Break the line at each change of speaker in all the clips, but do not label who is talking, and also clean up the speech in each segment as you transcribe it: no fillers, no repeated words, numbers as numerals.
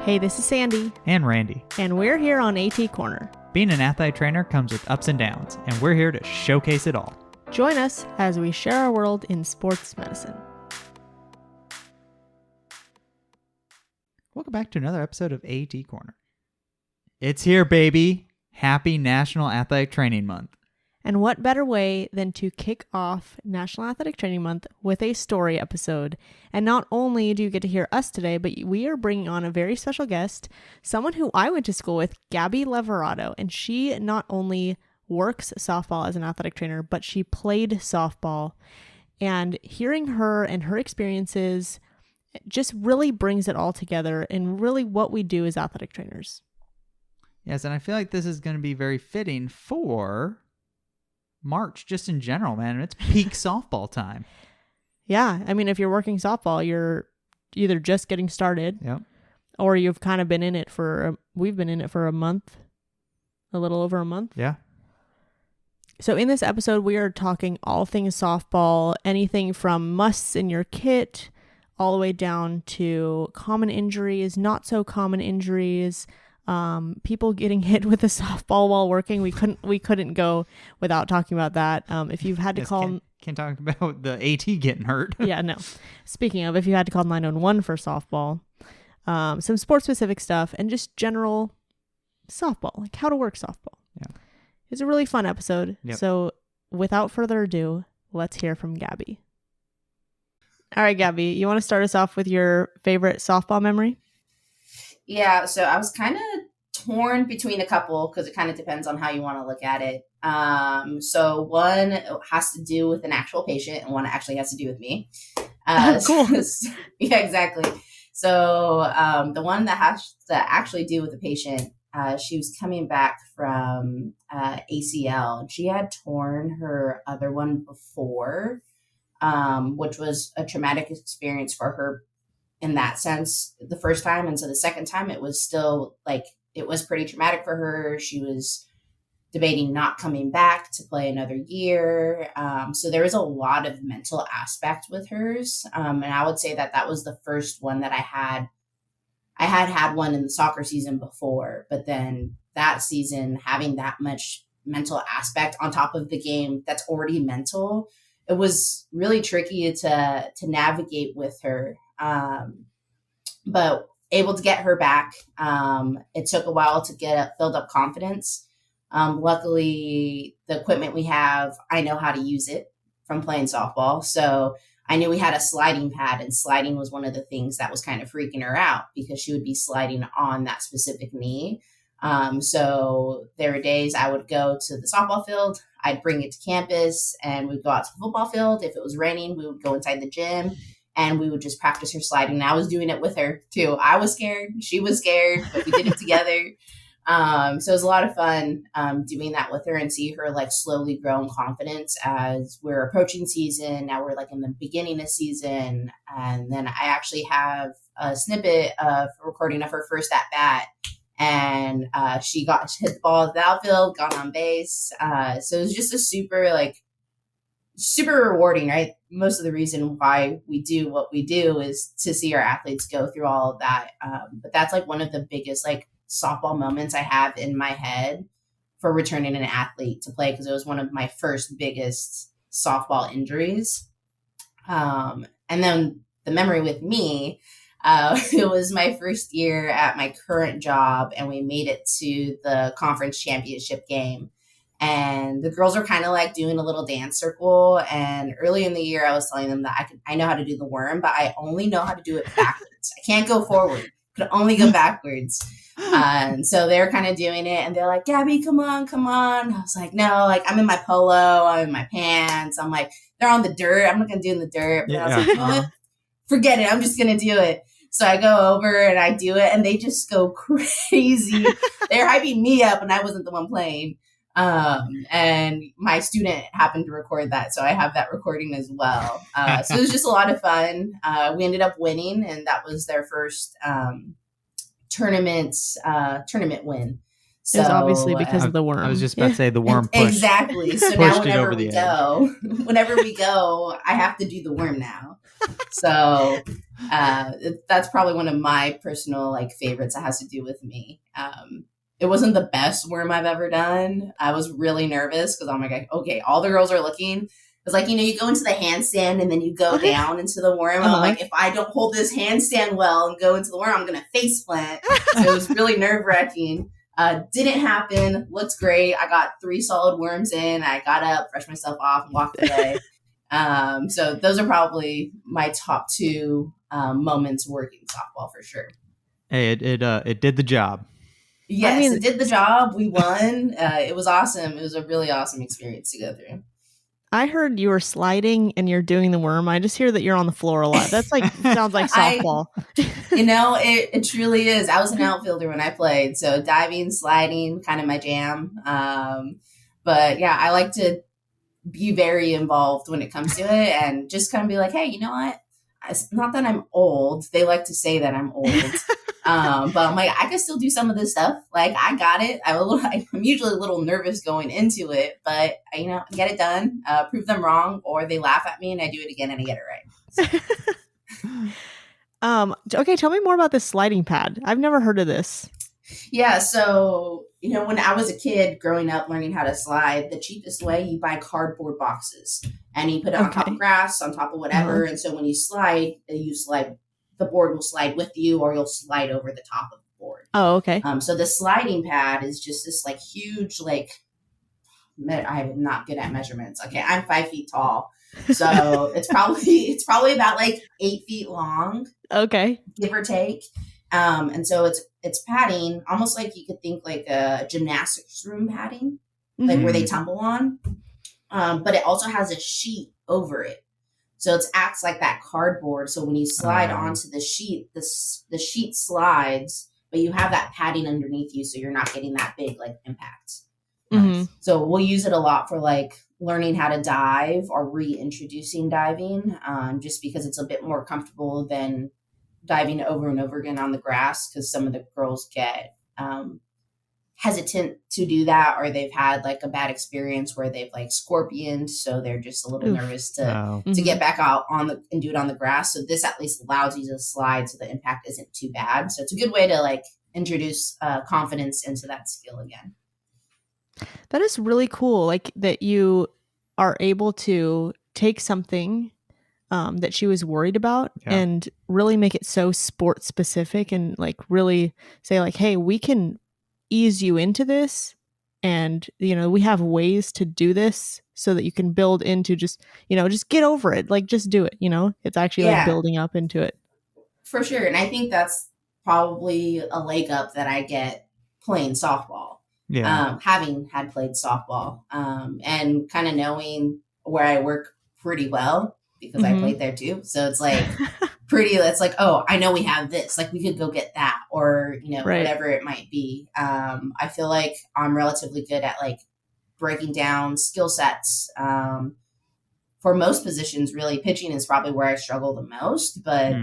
Hey, this is Sandy.
And Randy.
And we're here on AT Corner.
Being an athletic trainer comes with ups and downs, and we're here to showcase it all.
Join us as we share our world in sports medicine.
Welcome back to another episode of AT Corner. It's here, baby. Happy National Athletic Training Month.
And what better way than to kick off National Athletic Training Month with a story episode. And not only do you get to hear us today, but we are bringing on a very special guest, someone who I went to school with, Gabby Leveratto. And she not only works softball as an athletic trainer, but she played softball. And hearing her and her experiences just really brings it all together and really what we do as athletic trainers.
Yes, and I feel like this is going to be very fitting for March, just in general, man. It's peak softball time.
Yeah. I mean, if you're working softball, you're either just getting started,
yep,
or you've kind of been in it we've been in it for a month, a little over a month.
Yeah.
So in this episode, we are talking all things softball, anything from musts in your kit, all the way down to common injuries, not so common injuries, people getting hit with a softball while working. We couldn't go without talking about that. If you've had to call,
can't talk about the AT getting hurt.
Yeah, no. Speaking of, if you had to call 911 for softball, some sports specific stuff and just general softball, like how to work softball.
Yeah,
it's a really fun episode.
Yep.
So without further ado, let's hear from Gabby. All right, Gabby, you want to start us off with your favorite softball memory?
Yeah, so I was kind of torn between a couple because it kind of depends on how you want to look at it. So one has to do with an actual patient and one actually has to do with me.
Cool.
Yeah, exactly. So the one that has to actually do with the patient, she was coming back from ACL. And she had torn her other one before, which was a traumatic experience for her in that sense the first time. And so the second time it was still it was pretty traumatic for her. She was debating not coming back to play another year. So there was a lot of mental aspect with hers. And I would say that was the first one that I had one in the soccer season before, but then that season having that much mental aspect on top of the game that's already mental, it was really tricky to navigate with her. But able to get her back. It took a while to build up confidence. Luckily, the equipment we have, I know how to use it from playing softball. So I knew we had a sliding pad, and sliding was one of the things that was kind of freaking her out because she would be sliding on that specific knee. So there were days I would go to the softball field, I'd bring it to campus, and we'd go out to the football field. If it was raining, we would go inside the gym and we would just practice her sliding. And I was doing it with her too. I was scared, she was scared, but we did it together. So it was a lot of fun doing that with her and see her slowly grow in confidence as we're approaching season. Now we're in the beginning of season. And then I actually have a snippet of recording of her first at bat. And she hit the ball at the outfield, got on base. So it was just a super rewarding, right? Most of the reason why we do what we do is to see our athletes go through all of that. But that's one of the biggest softball moments I have in my head for returning an athlete to play, because it was one of my first biggest softball injuries. And then the memory with me, it was my first year at my current job, and we made it to the conference championship game. And the girls were kind of doing a little dance circle. And early in the year, I was telling them that I know how to do the worm, but I only know how to do it backwards. I can't go forward. I could only go backwards. And so they're kind of doing it, and they're like, Gabby, come on. I was like, no, I'm in my polo, I'm in my pants. I'm they're on the dirt. I'm not going to do it in the dirt. But I was like, forget it. I'm just going to do it. So I go over and I do it, and they just go crazy. They're hyping me up, and I wasn't the one playing. And my student happened to record that, so I have that recording as well. So it was just a lot of fun. We ended up winning, and that was their first tournament win. So,
it was obviously because of the worm.
I was just about to say the worm pushed.
Exactly. So now whenever we go, I have to do the worm now. So That's probably one of my personal like favorites that has to do with me. It wasn't the best worm I've ever done. I was really nervous because I'm like, okay, all the girls are looking. It's like, you go into the handstand and then you go down into the worm. And I'm like, if I don't hold this handstand well and go into the worm, I'm going to face plant. So it was really nerve wracking. Didn't happen. Looked great. I got 3 solid worms in. I got up, brushed myself off, and walked away. So those are probably my top 2 moments working softball for sure.
Hey, it did the job.
Yes, it did the job. We won. It was awesome. It was a really awesome experience to go through.
I heard you were sliding and you're doing the worm. I just hear that you're on the floor a lot. That's like sounds like softball.
It truly is. I was an outfielder when I played, so diving, sliding, kind of my jam. But yeah, I like to be very involved when it comes to it, and just kind of be like, hey, you know what? It's not that I'm old. They like to say that I'm old. But I'm like, I can still do some of this stuff. Like, I got it. I'm usually a little nervous going into it, but get it done, prove them wrong, or they laugh at me and I do it again and I get it right. So.
Okay, tell me more about this sliding pad. I've never heard of this.
Yeah, so when I was a kid growing up learning how to slide, the cheapest way, you buy cardboard boxes and you put it on top of grass, on top of whatever. And so when you slide, the board will slide with you, or you'll slide over the top of the board.
Oh, okay.
So the sliding pad is just this like huge, like, I'm not good at measurements. Okay, I'm 5 feet tall, so it's probably about like 8 feet long.
Okay,
give or take. And so it's padding, almost like you could think like a gymnastics room padding, like where they tumble on. But it also has a sheet over it. So it acts like that cardboard. So when you slide onto the sheet, the sheet slides, but you have that padding underneath you, so you're not getting that big like impact. So we'll use it a lot for like learning how to dive or reintroducing diving, just because it's a bit more comfortable than diving over and over again on the grass, because some of the girls get hesitant to do that, or they've had like a bad experience where they've like scorpioned, so they're just a little nervous to get back out and do it on the grass. So this at least allows you to slide, so the impact isn't too bad. So it's a good way to like introduce confidence into that skill again.
That is really cool, like that you are able to take something that she was worried about and really make it so sport specific, and like really say like, hey, we can ease you into this, and we have ways to do this so that you can build into just get over it, like just do it. It's actually like building up into it
for sure. And I think that's probably a leg up that I get playing softball, having had played softball, and kind of knowing where I work pretty well, because I played there too. So it's like it's like, oh, I know we have this, like we could go get that, or, whatever it might be. I feel like I'm relatively good at like breaking down skill sets. For most positions, really, pitching is probably where I struggle the most, but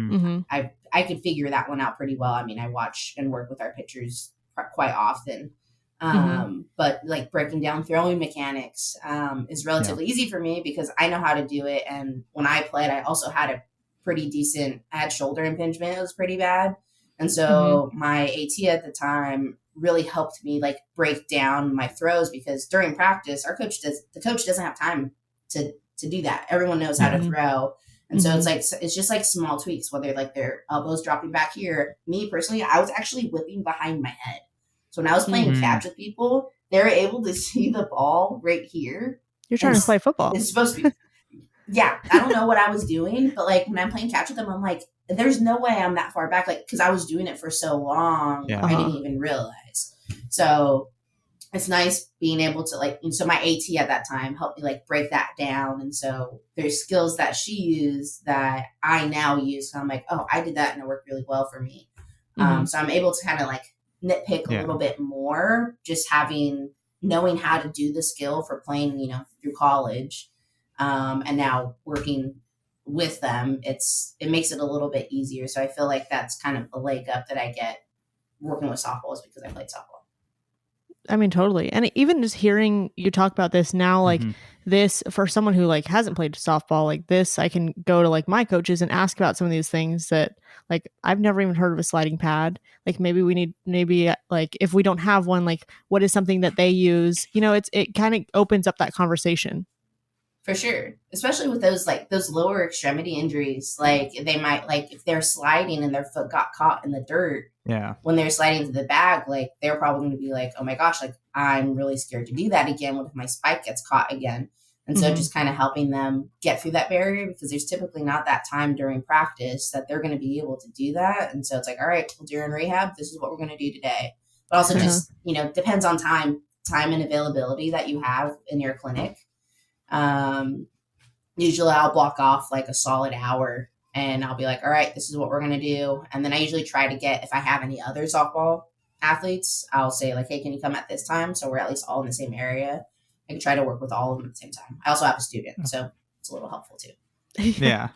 I could figure that one out pretty well. I mean, I watch and work with our pitchers quite often. But like breaking down throwing mechanics is relatively easy for me, because I know how to do it. And when I played, I also had a pretty decent, I had shoulder impingement. It was pretty bad. And so my AT at the time really helped me like break down my throws, because during practice, the coach doesn't have time to do that. Everyone knows how to throw. And so it's just like small tweaks, whether like their elbows dropping back here. Me personally, I was actually whipping behind my head. So when I was playing catch with people, they were able to see the ball right here.
You're trying to play football.
It's supposed to be. Yeah, I don't know what I was doing, but like when I'm playing catch with them, I'm like, there's no way I'm that far back, like because I was doing it for so long, I didn't even realize. So it's nice being able to like, and so my AT at that time helped me like break that down. And so there's skills that she used that I now use. So I'm like, oh, I did that and it worked really well for me. So I'm able to kind of like nitpick a little bit more, just knowing how to do the skill for playing, through college. And now working with them, it makes it a little bit easier. So I feel like that's kind of a leg up that I get working with softball, is because I played softball.
I mean, totally. And even just hearing you talk about this now, like this for someone who like hasn't played softball like this, I can go to like my coaches and ask about some of these things that like I've never even heard of a sliding pad. Like maybe like if we don't have one, like what is something that they use? You know, it kind of opens up that conversation.
For sure. Especially with those like those lower extremity injuries, like they might like if they're sliding and their foot got caught in the dirt.
Yeah.
When they're sliding to the bag, like they're probably going to be like, oh my gosh, like I'm really scared to do that again. What if my spike gets caught again? And so just kind of helping them get through that barrier, because there's typically not that time during practice that they're going to be able to do that. And so it's like, all right, well, during rehab, this is what we're going to do today. But also just, you know, depends on time and availability that you have in your clinic. Usually I'll block off like a solid hour and I'll be like, all right, this is what we're going to do. And then I usually try to get, if I have any other softball athletes, I'll say like, hey, can you come at this time? So we're at least all in the same area. I can try to work with all of them at the same time. I also have a student, so it's a little helpful too.
Yeah.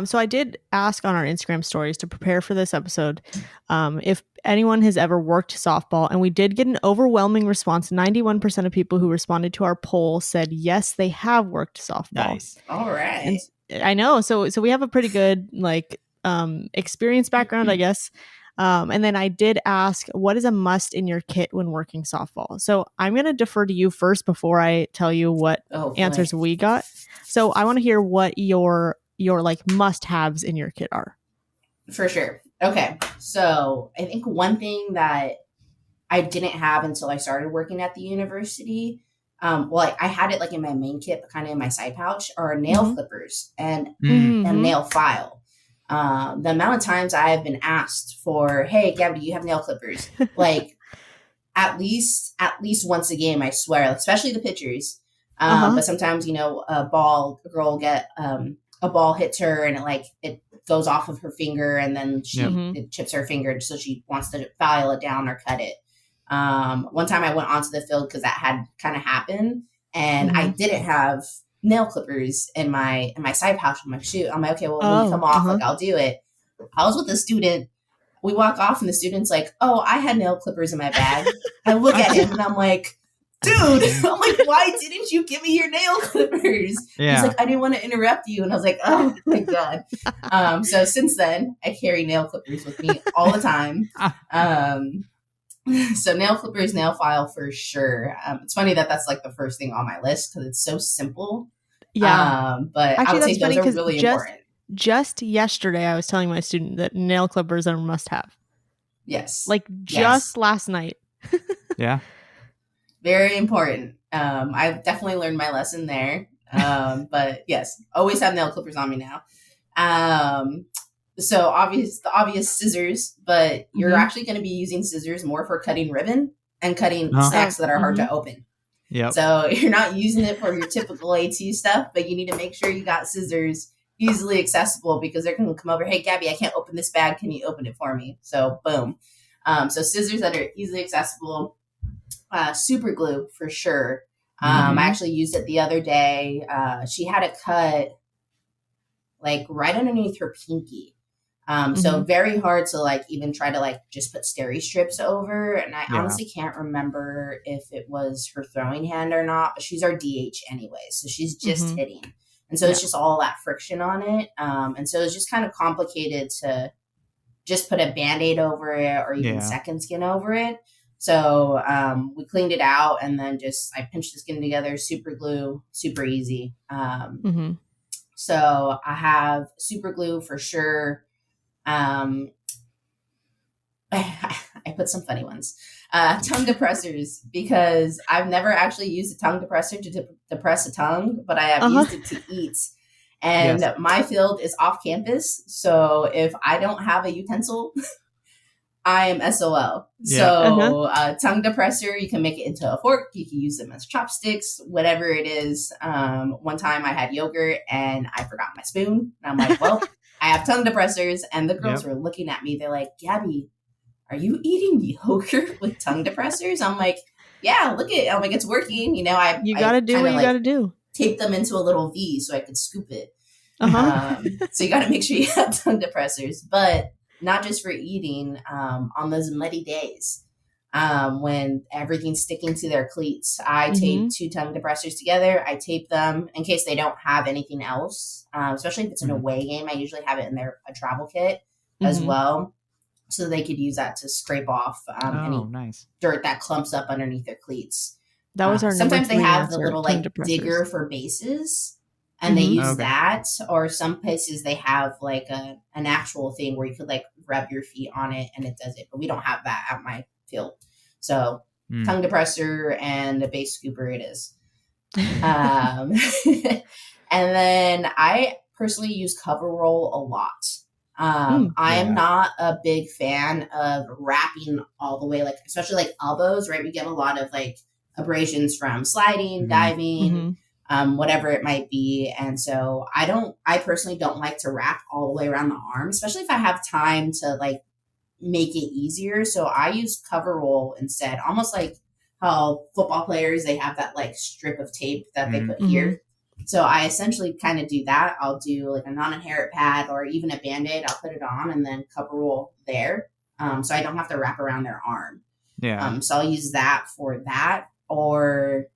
So I did ask on our Instagram stories to prepare for this episode if anyone has ever worked softball, and we did get an overwhelming response. 91% of people who responded to our poll said yes, they have worked softball.
Nice.
All right.
And I know. So we have a pretty good like experience background, I guess. And then I did ask, what is a must in your kit when working softball? So I'm going to defer to you first before I tell you what answers we got. So I want to hear what your like must-haves in your kit are.
For sure. Okay. So I think one thing that I didn't have until I started working at the university, I had it like in my main kit, but kind of in my side pouch, are nail clippers and a nail file. The amount of times I have been asked for, hey, Gabby, do you have nail clippers? Like at least once a game, I swear, especially the pitchers. But sometimes, you know, a girl will get, a ball hits her and it goes off of her finger and then it chips her finger. So she wants to file it down or cut it. One time I went onto the field because that had kind of happened and I didn't have nail clippers in my side pouch of my shoe. I'm like, okay, well, when you come off, like I'll do it. I was with a student. We walk off and the student's like, oh, I had nail clippers in my bag. I look at him and I'm like, dude, I'm like, why didn't you give me your nail clippers? Yeah. He's like, I didn't want to interrupt you. And I was like, oh my God. So since then I carry nail clippers with me all the time. So nail clippers, nail file for sure. It's funny that that's like the first thing on my list because it's so simple.
Yeah.
But actually, I would say those are really important.
Just yesterday, I was telling my student that nail clippers are a must-have.
Yes.
Like just last night.
Yeah.
Very important. I've definitely learned my lesson there. But yes, always have nail clippers on me now. So the obvious scissors, but you're actually going to be using scissors more for cutting ribbon and cutting stacks that are hard to open.
Yep.
So you're not using it for your typical AT stuff, but you need to make sure you got scissors easily accessible because they're going to come over. Hey, Gabby, I can't open this bag. Can you open it for me? So boom. So scissors that are easily accessible. Super glue for sure. I actually used it the other day. She had it cut like right underneath her pinky. So very hard to like even try to like just put steri strips over. And I honestly can't remember if it was her throwing hand or not, but she's our DH anyway. So she's just hitting. And so it's just all that friction on it. And so it's just kind of complicated to just put a Band-Aid over it or even second skin over it. So we cleaned it out and then I pinched the skin together, super glue, super easy. So I have super glue for sure. I put some funny ones. Tongue depressors, because I've never actually used a tongue depressor to depress a tongue, but I have used it to eat. And my field is off campus. So if I don't have a utensil, I am SOL. Yeah. So tongue depressor, you can make it into a fork. You can use them as chopsticks, whatever it is. One time I had yogurt and I forgot my spoon. And I'm like, well, I have tongue depressors. And the girls were looking at me. They're like, Gabby, are you eating yogurt with tongue depressors? I'm like, yeah, look at it. I'm like, it's working. You know,
you got to do what you got to do.
Tape them into a little V so I could scoop it. So you got to make sure you have tongue depressors. But not just for eating, on those muddy days. when everything's sticking to their cleats. I tape 2 tongue depressors together. I tape them in case they don't have anything else, especially if it's an away game. I usually have it in a travel kit as well, so they could use that to scrape off any dirt that clumps up underneath their cleats.
That was our
sometimes they have the
answer,
little like digger for bases, and they use that. Or some places they have like an actual thing where you could like rub your feet on it and it does it. But we don't have that at my field. So tongue depressor and a base scooper it is. And then I personally use cover roll a lot. I am not a big fan of wrapping all the way, like especially like elbows, right? We get a lot of like abrasions from sliding, diving, whatever it might be. And so I personally don't like to wrap all the way around the arm, especially if I have time to like make it easier. So I use cover roll instead, almost like how football players, they have that like strip of tape that they put here. So I essentially kind of do that. I'll do like a non-inherent pad or even a Band-Aid. I'll put it on and then cover roll there. So I don't have to wrap around their arm. Yeah. So I'll use that for that. Or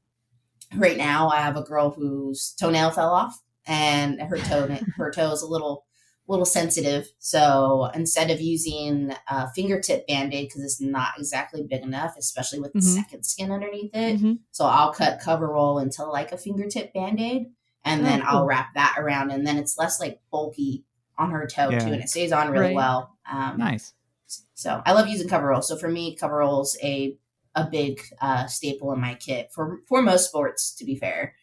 right now I have a girl whose toenail fell off and her toe is a little sensitive. So instead of using a fingertip Band-Aid, because it's not exactly big enough, especially with the second skin underneath it. So I'll cut cover roll into like a fingertip Band-Aid, and then I'll wrap that around, and then it's less like bulky on her toe too, and it stays on really well.
Nice.
So I love using cover roll. So for me, cover roll's a big staple in my kit for most sports, to be fair.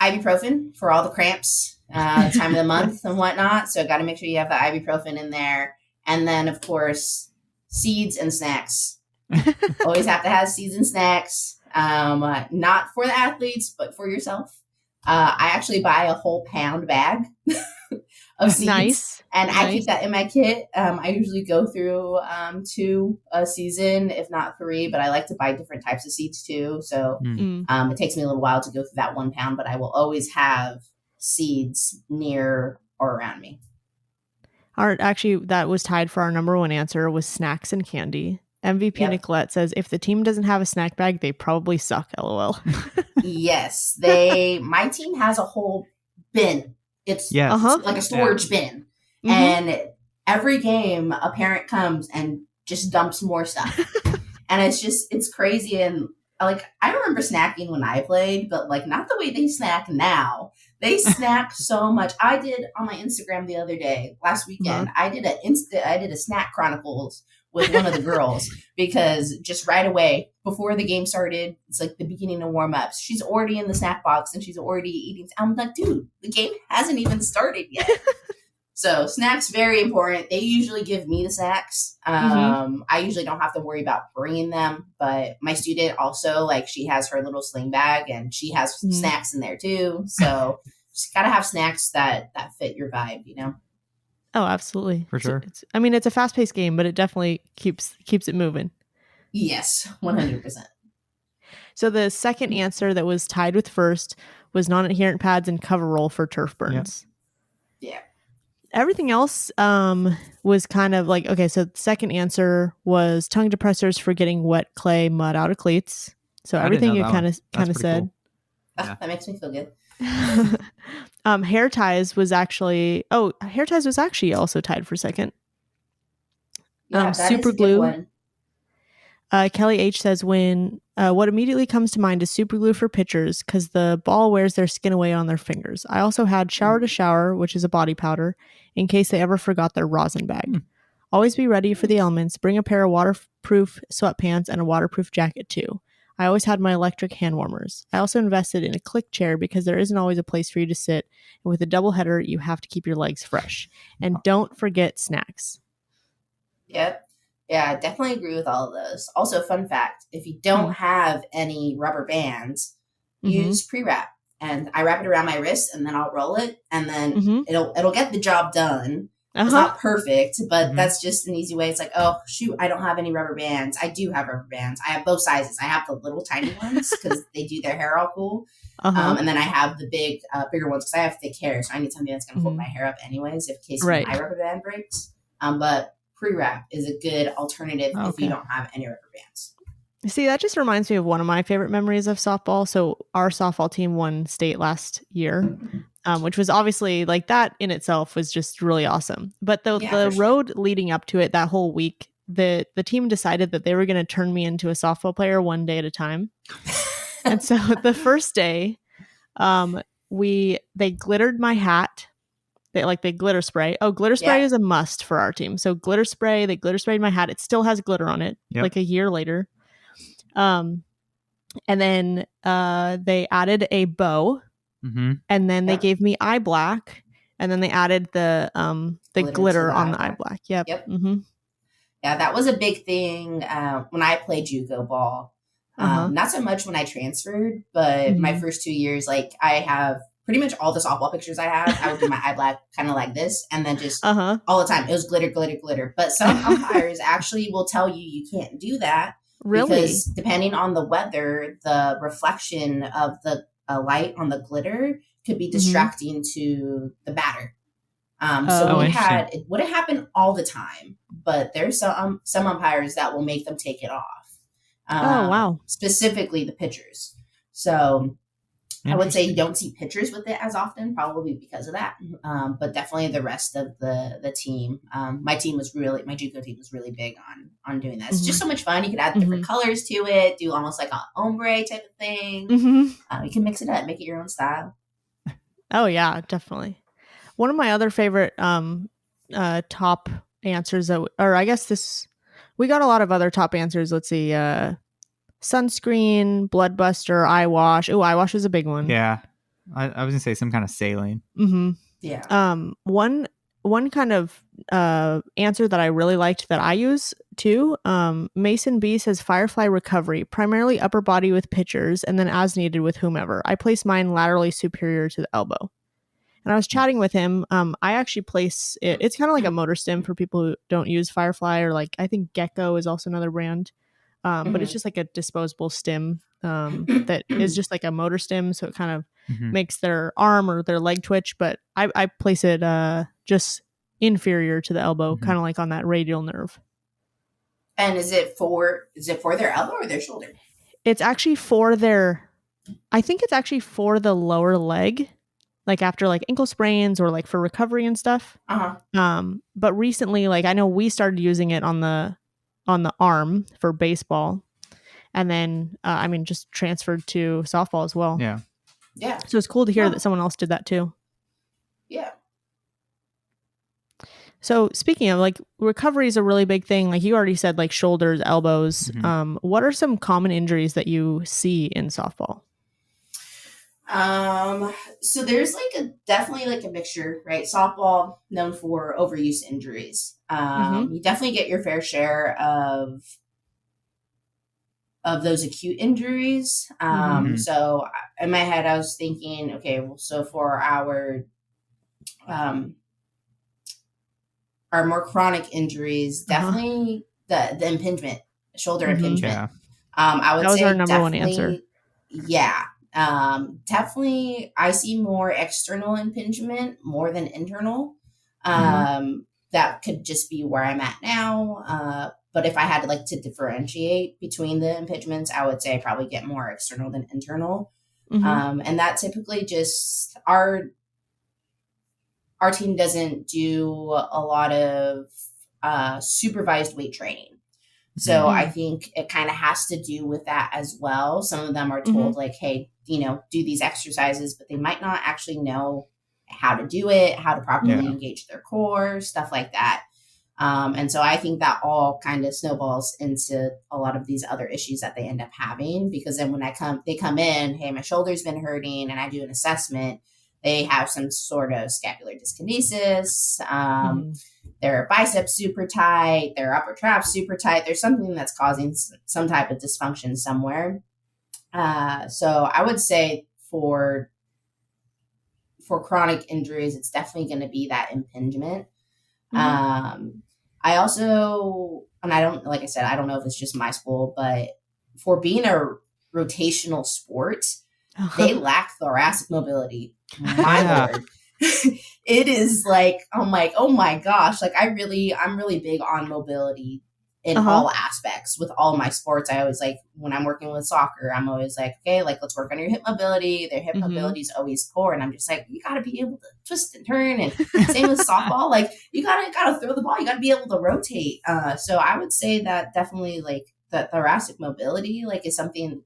Ibuprofen for all the cramps, time of the month and whatnot. So got to make sure you have the ibuprofen in there. And then, of course, seeds and snacks. Always have to have seeds and snacks. Not for the athletes, but for yourself. I actually buy a whole pound bag of seeds.
Nice.
And I keep that in my kit. I usually go through 2 a season, if not 3, but I like to buy different types of seeds too. So it takes me a little while to go through that 1 pound, but I will always have seeds near or around me.
Actually, that was tied for our number 1 answer was snacks and candy. MVP Nicolette says, if the team doesn't have a snack bag, they probably suck, LOL.
Yes, my team has a whole bin. It's like a storage bin. And every game, a parent comes and just dumps more stuff. And it's crazy. And like, I remember snacking when I played, but like not the way they snack now. They snack so much. I did on my Instagram the other day, last weekend, I did a snack chronicles with one of the girls, because just right away before the game started, it's like the beginning of warm-ups, she's already in the snack box and she's already eating. I'm like, dude, the game hasn't even started yet. So snacks, very important. They usually give me the snacks. I usually don't have to worry about bringing them, but my student also, like, she has her little sling bag and she has snacks in there too. So just gotta have snacks that fit your vibe, you know?
Oh, absolutely.
For sure.
It's a fast-paced game, but it definitely keeps it moving.
Yes, 100%.
So the second answer that was tied with first was non-adherent pads and cover roll for turf burns.
Yeah.
Everything else was kind of like, okay, so the second answer was tongue depressors for getting wet clay mud out of cleats. So everything you kind of said.
Cool. That makes me feel good.
Hair ties was actually also tied for second.
Yeah, that
super
is a
glue.
good one.
Kelly H says, when what immediately comes to mind is super glue for pitchers because the ball wears their skin away on their fingers. I also had shower to shower, which is a body powder, in case they ever forgot their rosin bag. Always be ready for the elements. Bring a pair of waterproof sweatpants and a waterproof jacket too. I always had my electric hand warmers. I also invested in a click chair because there isn't always a place for you to sit. And with a double header, you have to keep your legs fresh. And don't forget snacks.
Yep. Yeah, I definitely agree with all of those. Also, fun fact, if you don't have any rubber bands, use pre-wrap. And I wrap it around my wrist and then I'll roll it and then it'll get the job done. It's not perfect, but that's just an easy way. It's like, oh, shoot, I don't have any rubber bands. I do have rubber bands. I have both sizes. I have the little tiny ones because they do their hair all cool. And then I have the bigger ones because I have thick hair. So I need something that's going to hold my hair up anyways in case my rubber band breaks. But pre-wrap is a good alternative if
Okay.
you don't have any rubber bands.
See, that just reminds me of one of my favorite memories of softball. So our softball team won state last year, which was obviously like that in itself was just really awesome. But the
For sure.
road leading up to it, that whole week, the team decided that they were going to turn me into a softball player one day at a time. And so the first day, they glittered my hat. They glitter spray. Oh, glitter spray is a must for our team. So glitter spray, they glitter sprayed my hat. It still has glitter on it, like a year later. And then they added a bow, and then they gave me eye black, and then they added the glitter on the eye black. Yep. Mm-hmm.
Yeah, that was a big thing when I played JUCO ball. Not so much when I transferred, but my first 2 years, like I have pretty much all the softball pictures I have. I would do my eye black kind of like this, and then just all the time it was glitter, glitter, glitter. But some umpires actually will tell you can't do that.
Really?
Because depending on the weather, the reflection of the light on the glitter could be distracting to the batter. So it wouldn't happen all the time, but there's some umpires that will make them take it off.
Wow.
Specifically the pitchers. So I would say you don't see pitchers with it as often, probably because of that. But definitely the rest of the team. My JUCO team was really big on doing that. It's just so much fun. You could add different colors to it, do almost like an ombre type of thing. You can mix it up, make it your own style.
Oh yeah, definitely. One of my other favorite top answers we got a lot of other top answers. Let's see. Sunscreen, blood buster, eye wash. Oh, eye wash was a big one.
Yeah. I was gonna say some kind of saline.
Yeah.
One kind of answer that I really liked that I use too. Mason B says Firefly recovery, primarily upper body with pitchers, and then as needed with whomever. I place mine laterally superior to the elbow. And I was chatting with him. I actually place it. It's kind of like a motor stim for people who don't use Firefly, or like I think Gecko is also another brand. But it's just like a disposable stim that is just like a motor stim. So it kind of makes their arm or their leg twitch. But I place it just inferior to the elbow, kind of like on that radial nerve.
And is it for their elbow or their shoulder?
It's actually I think it's actually for the lower leg, like after like ankle sprains or like for recovery and stuff. But recently, like I know we started using it on the arm for baseball, and then just transferred to softball as well.
Yeah.
So it's cool to hear that someone else did that too.
Yeah.
So speaking of like recovery is a really big thing. Like you already said, like shoulders, elbows. What are some common injuries that you see in softball?
So there's definitely like a mixture, right? Softball known for overuse injuries. You definitely get your fair share of those acute injuries. So in my head, I was thinking, okay, well, so for our more chronic injuries, definitely the impingement, shoulder impingement.
Yeah.
I would say
that was our number one answer.
Yeah. Definitely I see more external impingement more than internal. That could just be where I'm at now. But if I had to differentiate between the impingements, I would say I probably get more external than internal. And that typically just our team doesn't do a lot of supervised weight training. So I think it kind of has to do with that as well. Some of them are told hey, do these exercises, but they might not actually know how to do it, how to properly engage their core, stuff like that. And so I think that all kind of snowballs into a lot of these other issues that they end up having, because then when they come in, hey, my shoulder's been hurting, and I do an assessment, they have some sort of scapular dyskinesis, their biceps super tight, their upper trap super tight. There's something that's causing some type of dysfunction somewhere. So I would say for chronic injuries, it's definitely going to be that impingement. I also, and I don't know if it's just my school, but for being a rotational sport, they lack thoracic mobility. My lord. it is like, I'm like, oh my gosh, like I'm really big on mobility in all aspects with all my sports. I always like, when I'm working with soccer, I'm always like, okay, like let's work on your hip mobility. Their hip mobility is always poor, and I'm just like, you got to be able to twist and turn. And same with softball, like you gotta throw the ball, you gotta be able to rotate. So I would say that definitely like the thoracic mobility like is something.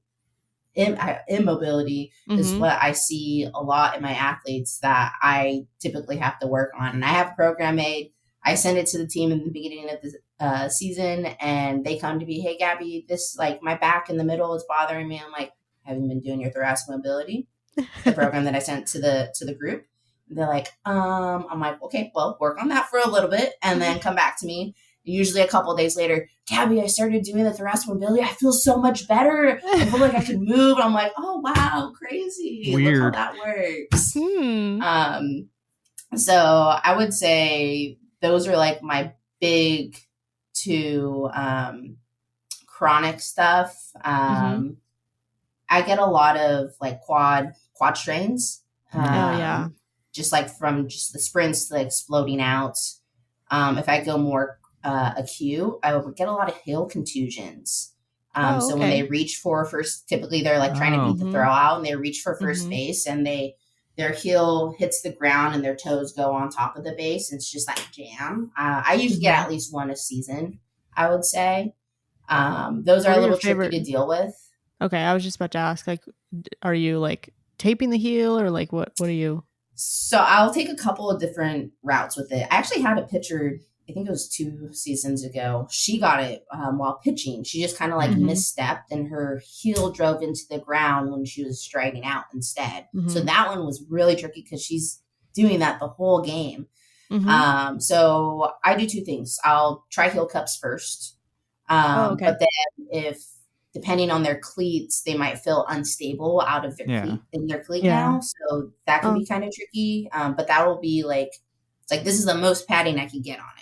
Immobility is what I see a lot in my athletes that I typically have to work on. And I have a program made. I send it to the team in the beginning of the season, and they come to me, hey, Gabby, this like my back in the middle is bothering me. I'm like, have you been doing your thoracic mobility? The program that I sent to the group. They're like, I'm like, okay, well, work on that for a little bit and then come back to me. Usually a couple of days later, Gabby, I started doing the thoracic mobility. I feel so much better. I feel like I can move. I'm like, oh, wow, crazy.
Weird.
Look how that works. So I would say those are like my big two chronic stuff. I get a lot of like quad strains. Just like from just the sprints to the exploding out. If I go more acute, I would get a lot of heel contusions. So when they reach for first, typically they're like trying to beat the throw out, and they reach for first base, and their heel hits the ground and their toes go on top of the base. And it's just like jam. I usually get at least one a season, I would say. Those are a little tricky to deal with.
Okay, I was just about to ask, like, are you like taping the heel or like what are you?
So I'll take a couple of different routes with it. I actually had a pitcher, I think it was 2 seasons ago. She got it while pitching. She just kind of like misstepped, and her heel drove into the ground when she was striking out instead. So that one was really tricky because she's doing that the whole game. So I do 2 things. I'll try heel cups first. But then if, depending on their cleats, they might feel unstable out of their cleat now. So that can be kind of tricky. But that will be like, it's like, this is the most padding I can get on it.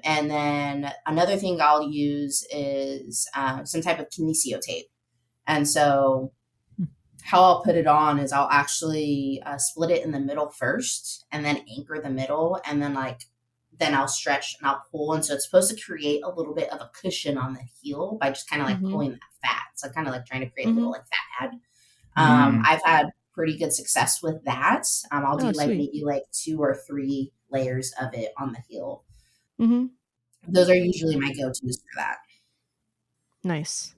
And then another thing I'll use is some type of kinesio tape. And so how I'll put it on is I'll actually split it in the middle first, and then anchor the middle, and then then I'll stretch and I'll pull. And so it's supposed to create a little bit of a cushion on the heel by just kind of like pulling that fat. So kind of like trying to create a little like fat pad. I've had pretty good success with that. I'll do maybe like 2 or 3 layers of it on the heel. Those are usually my go-tos for that.
Nice.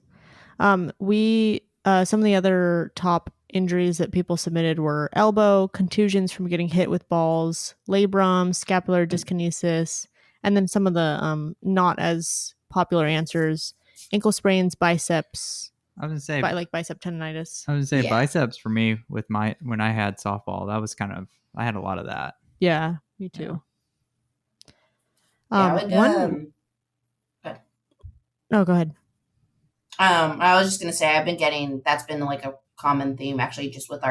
Some of the other top injuries that people submitted were elbow, contusions from getting hit with balls, labrum, scapular dyskinesis, and then some of the not as popular answers, ankle sprains, biceps.
I was gonna say
like bicep tendonitis.
I was gonna say biceps for me with when I had softball. That was I had a lot of that.
Yeah, me too.
Go ahead.
No, go ahead.
I was just gonna say that's been like a common theme actually, just with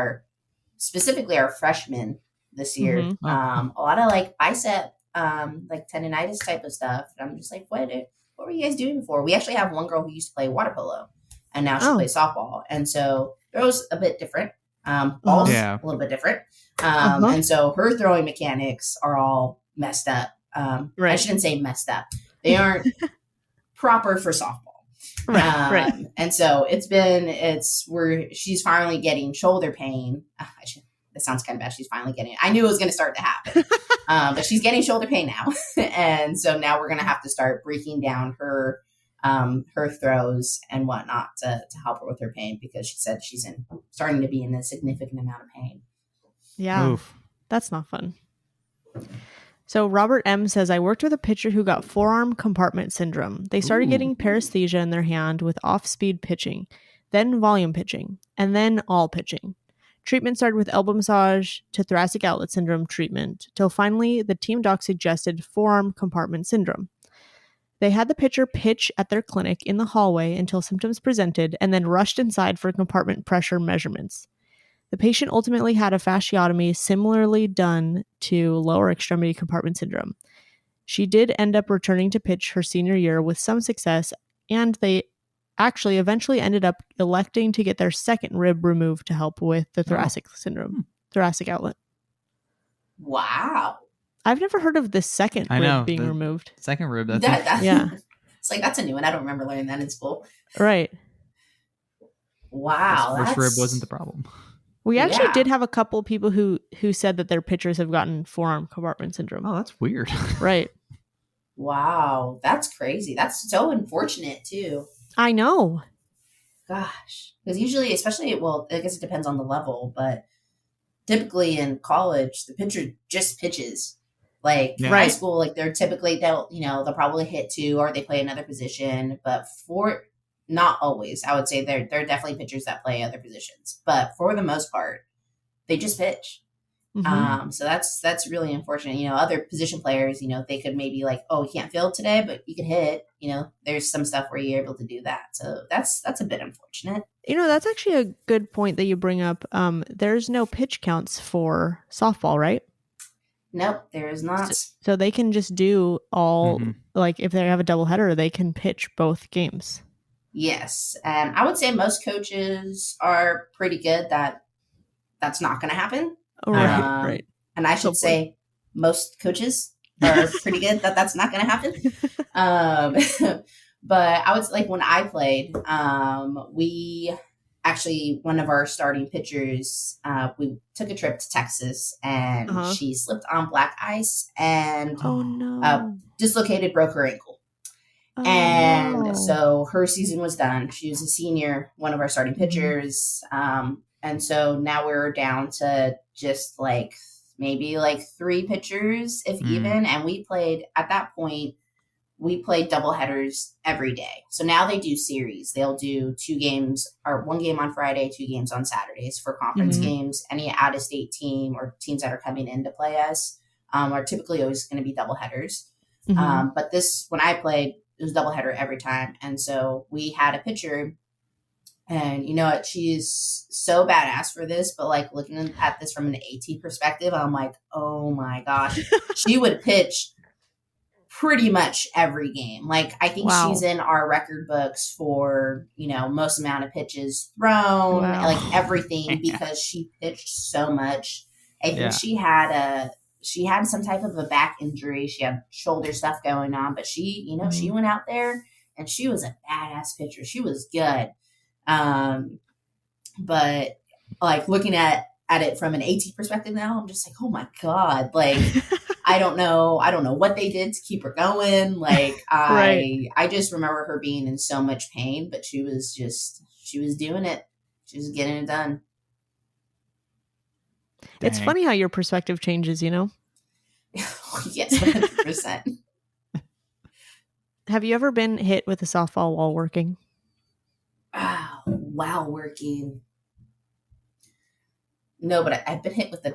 specifically our freshmen this year. A lot of like bicep like tendonitis type of stuff. And I'm just like, what were you guys doing before? We actually have one girl who used to play water polo, and now she plays softball, and so throws a bit different. Balls a little bit different. And so her throwing mechanics are all messed up. I shouldn't say messed up. They aren't proper for softball. Right. And so she's finally getting shoulder pain. That sounds kind of bad. She's finally getting it. I knew it was going to start to happen. But she's getting shoulder pain now. And so now we're going to have to start breaking down her throws and whatnot to help her with her pain, because she said she's starting to be in a significant amount of pain.
Yeah. Oof. That's not fun. So Robert M. says, I worked with a pitcher who got forearm compartment syndrome. They started getting paresthesia in their hand with off-speed pitching, then volume pitching, and then all pitching. Treatment started with elbow massage to thoracic outlet syndrome treatment, till finally the team doc suggested forearm compartment syndrome. They had the pitcher pitch at their clinic in the hallway until symptoms presented, and then rushed inside for compartment pressure measurements. The patient ultimately had a fasciotomy similarly done to lower extremity compartment syndrome. She did end up returning to pitch her senior year with some success, and they actually eventually ended up electing to get their second rib removed to help with the thoracic syndrome, thoracic outlet.
Wow.
I've never heard of the second
I know,
rib being
the-
removed.
Second rib. That's
Yeah.
It's like, that's a new one. I don't remember learning that in school.
Right.
Wow.
first rib
That's
wasn't the problem.
We actually
Yeah.
did have a couple people who said that their pitchers have gotten forearm compartment syndrome.
Oh, that's weird.
Right.
Wow. That's crazy. That's so unfortunate too.
I know.
Gosh. Because usually, especially, well, I guess it depends on the level, but typically in college, the pitcher just pitches. Like in high
Right.
school, like they're typically, they'll probably hit two or they play another position. But for not always, I would say there are definitely pitchers that play other positions. But for the most part, they just pitch.
Mhm.
So that's really unfortunate. Other position players, they could maybe like, oh, you can't field today, but you can hit. There's some stuff where you're able to do that. So that's a bit unfortunate.
That's actually a good point that you bring up. There's no pitch counts for softball, right?
Nope, there is not.
So they can just do all,
Mhm.
like if they have a doubleheader, they can pitch both games.
Yes, and I would say most coaches are pretty good that that's not going to happen.
Right,
Um,
right.
And I should
Hopefully.
say most coaches are pretty good that that's not going to happen. But I was like, when I played, we actually, one of our starting pitchers, we took a trip to Texas and
Uh-huh.
she slipped on black ice and
Oh no.
dislocated, broke her ankle.
Oh,
And
no.
so her season was done. She was a senior, one of our starting pitchers. And so now we're down to just like maybe like 3 pitchers, if even. And we played at that point, we played doubleheaders every day. So now they do series. They'll do 2 games or 1 game on Friday, 2 games on Saturdays for conference
Mhm.
games. Any out of state team or teams that are coming in to play us are typically always going to be doubleheaders.
Mhm.
But this, when I played, it was doubleheader every time. And so we had a pitcher, and you know what? She's so badass for this, but like looking at this from an AT perspective, I'm like, oh my gosh. She would pitch pretty much every game. Like, I think
Wow.
she's in our record books for, most amount of pitches thrown,
Wow.
like everything, because she pitched so much. I think
Yeah.
she had some type of a back injury. She had shoulder stuff going on, but she, she went out there and she was a badass pitcher. She was good. But like looking at it from an AT perspective now, I'm just like, oh my God, like, I don't know what they did to keep her going. Like,
Right.
I just remember her being in so much pain, but she was doing it. She was getting it done.
It's
Dang.
funny how your perspective changes,
Yes, 100%.
Have you ever been hit with a softball while working?
Wow, working. No, but I've been hit with a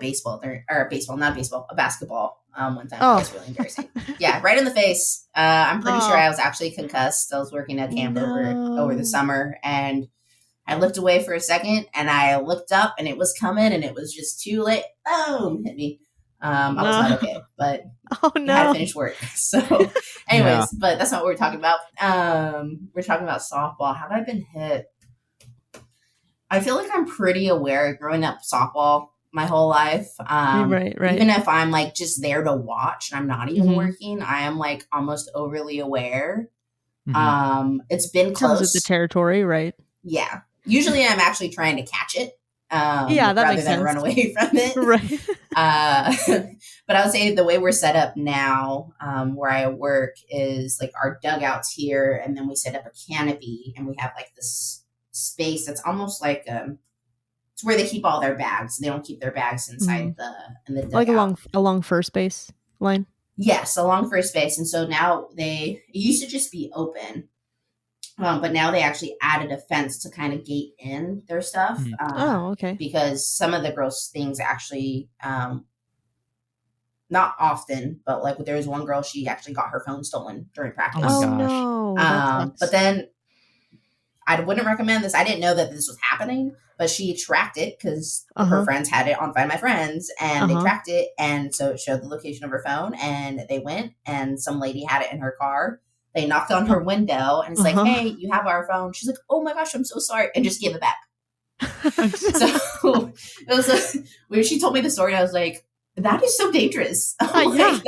basketball one time.
Oh.
It was really embarrassing. Yeah, right in the face. I'm pretty sure
Oh.
I was actually concussed. I was working at camp over
No.
the summer, and I looked away for a second, and I looked up, and it was coming, and it was just too late. Boom, hit me. I was not okay, but
Oh
I had
no.
to finish work. So, anyways, but that's not what we're talking about. We're talking about softball. Have I been hit? I feel like I'm pretty aware growing up softball my whole life.
Right.
Even if I'm like just there to watch and I'm not even
Mhm.
working, I am like almost overly aware.
Mhm.
It's been
Comes
close.
with the territory, right?
Yeah. Usually I'm actually trying to catch it.
Yeah, that
rather
makes
than
sense.
run away from it.
Right.
But I would say the way we're set up now, where I work, is like our dugouts here, and then we set up a canopy, and we have like this space that's almost like it's where they keep all their bags. They don't keep their bags inside in the dugout.
Like along first base line.
Yes, along first base. And so now it used to just be open. But now they actually added a fence to kind of gate in their stuff.
Oh, okay.
Because some of the gross things actually, not often, but like there was one girl, she actually got her phone stolen during practice.
Oh
Oh
my gosh.
no. that sucks.
But then I wouldn't recommend this. I didn't know that this was happening, but she tracked it because her friends had it on Find My Friends, and they tracked it. And so it showed the location of her phone, and they went, and some lady had it in her car. They knocked on her window, and it's like, hey, you have our phone. She's like, oh my gosh, I'm so sorry. And just give it back. So it was when she told me the story, I was like, That is so dangerous.
Yeah.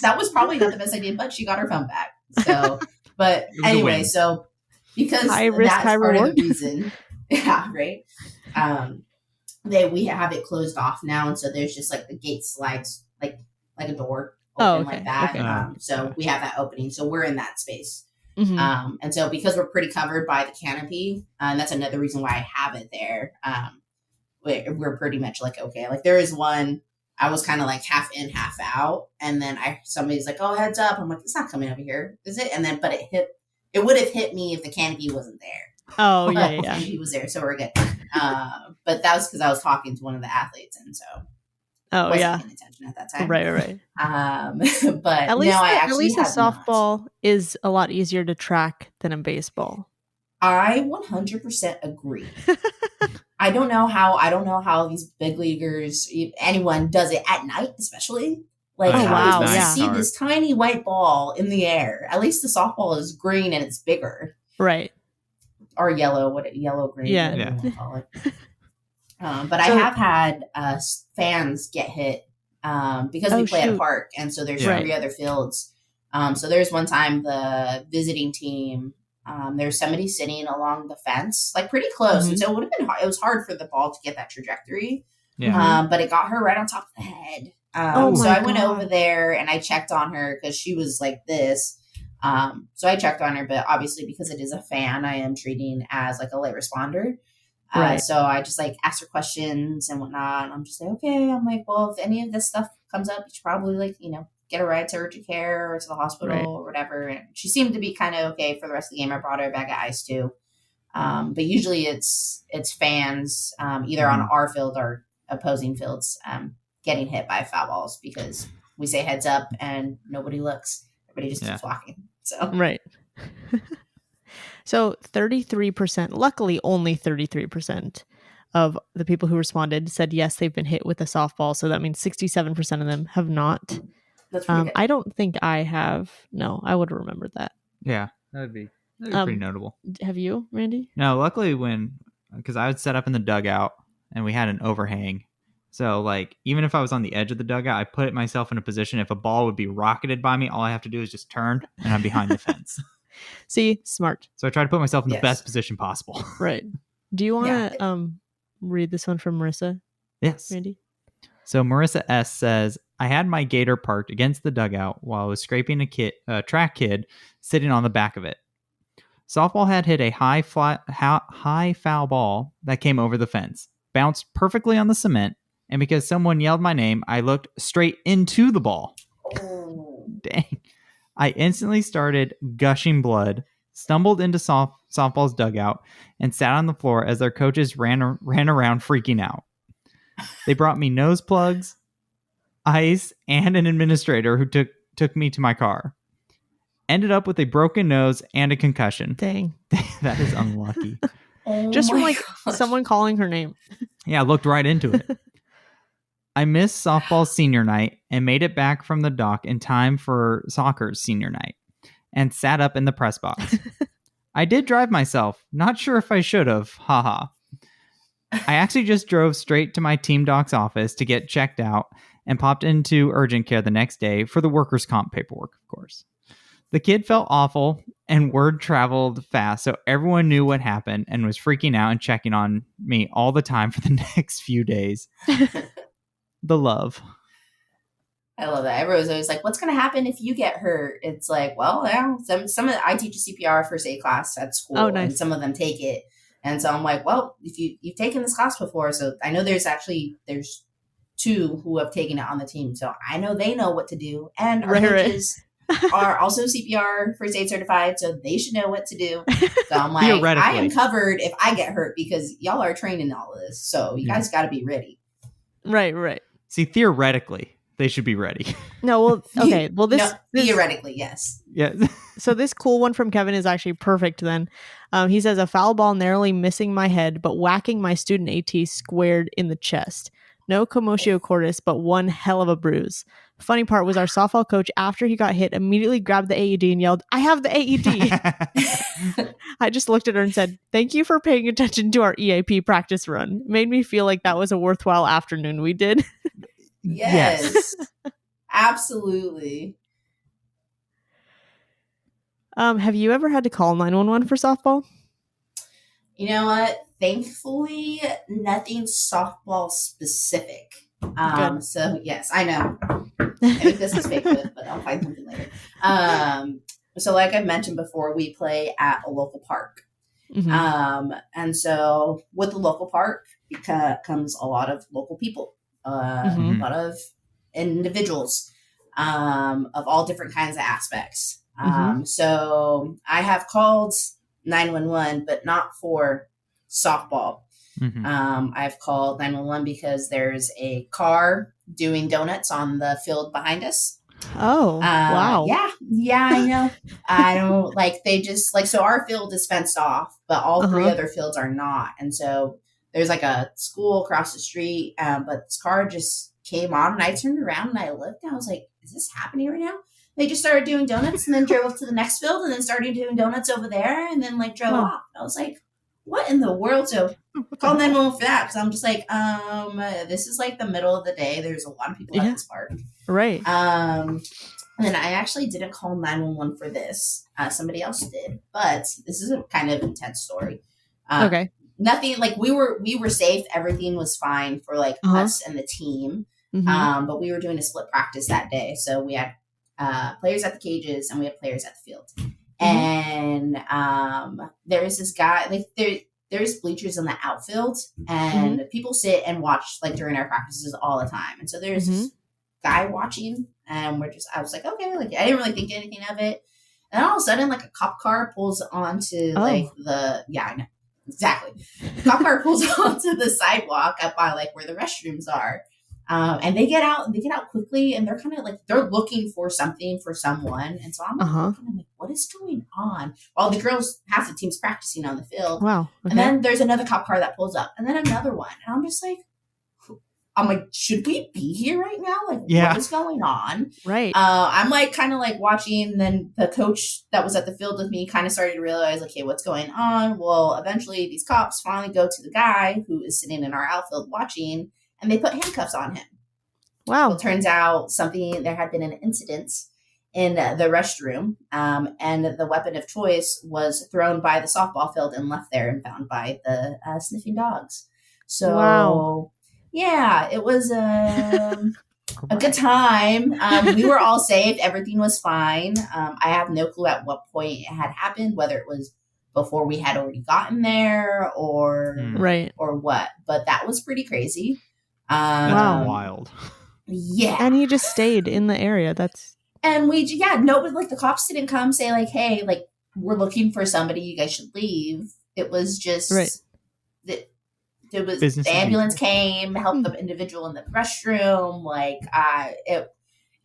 That was probably not the best idea, but she got her phone back. So, but anyway, so because
high risk,
that's
high
part
reward.
of the reason. Yeah, right. We have it closed off now, and so there's just like the gate slides like a door open like that.
Okay.
So we have that opening, so we're in that space.
Mm-hmm.
And so because we're pretty covered by the canopy, and that's another reason why I have it there. We're pretty much like okay. Like there is one. I was kind of like half in, half out, and then somebody's like, "Oh, heads up!" I'm like, "It's not coming over here, is it?" And then, but it would have hit me if the canopy wasn't there.
Oh,
But
yeah.
the canopy was there, so we're good. But that was because I was talking to one of the athletes, and so wasn't paying attention at that time.
Right.
But
at least
I
at least a
have
softball is a lot easier to track than a baseball.
I 100% agree. I don't know how these big leaguers, anyone does it at night, especially. Like, how are you supposed to see this tiny white ball in the air? At least the softball is green and it's bigger.
Right.
Or yellow, yellow, green.
Yeah.
Whatever you call it. But I have had fans get hit because we play at a park. And so there's 3 other fields. So there's one time the visiting team, there's somebody sitting along the fence, like pretty close. Mm-hmm. And so it was hard for the ball to get that trajectory. Yeah. But it got her right on top of the head. So I went over there and I checked on her because she was like this. So I checked on her, but obviously because it is a fan, I am treating as like a late responder. So I just like asked her questions and whatnot. And I'm just like, okay. I'm like, well, if any of this stuff comes up, you should probably like, get a ride to urgent care or to the hospital or whatever. And she seemed to be kind of okay for the rest of the game. I brought her a bag of ice too. But usually it's fans, either on our field or opposing fields, getting hit by foul balls because we say heads up and nobody looks. Everybody just keeps walking. So
right. So 33%, luckily only 33% of the people who responded said yes, they've been hit with a softball. So that means 67% of them have not.
That's pretty good.
I don't think I have. No, I would have remembered that.
Yeah, that'd be pretty notable.
Have you, Randy?
No, luckily because I would set up in the dugout and we had an overhang. So like, even if I was on the edge of the dugout, I put myself in a position if a ball would be rocketed by me, all I have to do is just turn and I'm behind the fence.
See, smart.
So I try to put myself in the best position possible.
Right. Do you want to read this one from Marissa?
Yes.
Randy?
So Marissa S says, I had my gator parked against the dugout while I was scraping a track kid sitting on the back of it. Softball had hit a high foul ball that came over the fence, bounced perfectly on the cement, and because someone yelled my name, I looked straight into the ball.
Oh.
Dang. I instantly started gushing blood, stumbled into softball's dugout, and sat on the floor as their coaches ran around freaking out. They brought me nose plugs, ice, and an administrator who took me to my car. Ended up with a broken nose and a concussion.
Dang.
That is unlucky.
Just from someone calling her name.
Yeah, I looked right into it. I missed softball's senior night and made it back from the dock in time for soccer's senior night and sat up in the press box. I did drive myself. Not sure if I should have. Haha. I actually just drove straight to my team doc's office to get checked out and popped into urgent care the next day for the workers' comp paperwork, of course. The kid felt awful and word traveled fast, so everyone knew what happened and was freaking out and checking on me all the time for the next few days. The love.
I love that. Everyone's always like, what's going to happen if you get hurt? It's like, well, yeah, I teach a CPR first aid class at school. Oh, nice. And some of them take it. And so I'm like, well, if you've taken this class before, so I know there's 2 who have taken it on the team. So I know they know what to do. And our coaches are also CPR first aid certified, so they should know what to do. So I'm like, I am covered if I get hurt because y'all are trained in all of this. So you guys got to be ready.
Right.
See, theoretically, they should be ready.
No, well, okay. Well, this
theoretically, yes.
Yeah.
So this cool one from Kevin is actually perfect then. He says, a foul ball narrowly missing my head, but whacking my student AT squared in the chest. No commotio cordis, but one hell of a bruise. Funny part was our softball coach, after he got hit, immediately grabbed the AED and yelled, I have the AED. I just looked at her and said, thank you for paying attention to our EAP practice run. Made me feel like that was a worthwhile afternoon we did.
Yes. Absolutely.
Have you ever had to call 911 for softball?
You know what? Thankfully, nothing softball specific.
Good.
So yes, I know. I think this is fake, but I'll find something later. So like I mentioned before, we play at a local park.
Mm-hmm.
And so with the local park comes a lot of local people,
Mhm.
a lot of individuals, of all different kinds of aspects.
Mhm.
So I have called 911, but not for softball.
Mhm.
I've called 911 because there's a car doing donuts on the field behind us.
Oh, wow.
Yeah, I know. I don't like they just like so our field is fenced off, but all three
Uh-huh.
other fields are not. And so there's like a school across the street, but this car just came on and I turned around and I looked and I was like, is this happening right now? They just started doing donuts and then drove to the next field and then started doing donuts over there and then like drove
Wow.
off. I was like, what in the world? So
What the
call
hell?
911 for that because I'm just like, this is like the middle of the day. There's a lot of people at
Yeah.
this park.
Right.
And I actually didn't call 911 for this. Somebody else did, but this is a kind of intense story.
Okay.
Nothing like we were safe. Everything was fine for like
Uh-huh.
us and the team.
Mhm.
But we were doing a split practice that day, so we had players at the cages and we had players at the field. And there is this guy like there's bleachers in the outfield, and people sit and watch like during our practices all the time. And so there's this guy watching, and I was like, okay, like I didn't really think anything of it. And then all of a sudden, like a cop car pulls onto like I know exactly. Cop car pulls onto the sidewalk up by like where the restrooms are. And they get out quickly, and they're kind of like they're looking for something for someone. And so I'm like, looking, I'm like, what is going on? While the girls, half the team's practicing on the field.
Wow. Okay.
And then there's another cop car that pulls up, and then another one, and I'm just like, should we be here right now? Like, what is going on?
Right.
I'm like kind of like watching, and then the coach that was at the field with me kind of started to realize, okay, what's going on? Well, eventually these cops finally go to the guy who is sitting in our outfield watching, and they put handcuffs on him.
Wow.
Well, it turns out there had been an incident in the restroom, and the weapon of choice was thrown by the softball field and left there and found by the sniffing dogs. So,
wow.
Yeah, it was a good time. We were all safe. Everything was fine. I have no clue at what point it had happened, whether it was before we had already gotten there or what. But that was pretty crazy.
That's wild.
Yeah.
And he just stayed in the area.
And but like the cops didn't come say like, hey, like we're looking for somebody, you guys should leave. It was just the ambulance came, helped the individual in the restroom. Like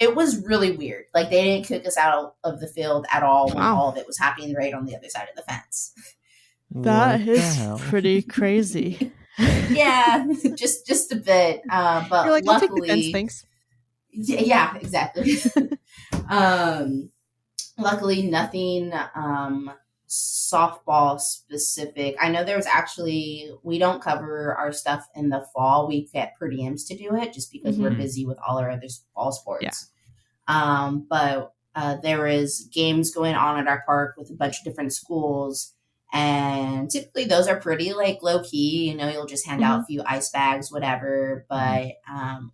it was really weird. Like they didn't kick us out of the field at all when all of it was happening right on the other side of the fence.
That is pretty crazy.
Yeah, just a bit. But
you're like,
luckily,
I'll take the fence, thanks.
Yeah, exactly. Luckily, nothing softball specific. I know there's we don't cover our stuff in the fall. We get per diems to do it just because we're busy with all our other fall sports. Yeah. But there is games going on at our park with a bunch of different schools. And typically those are pretty like low key, you'll just hand out a few ice bags, whatever. But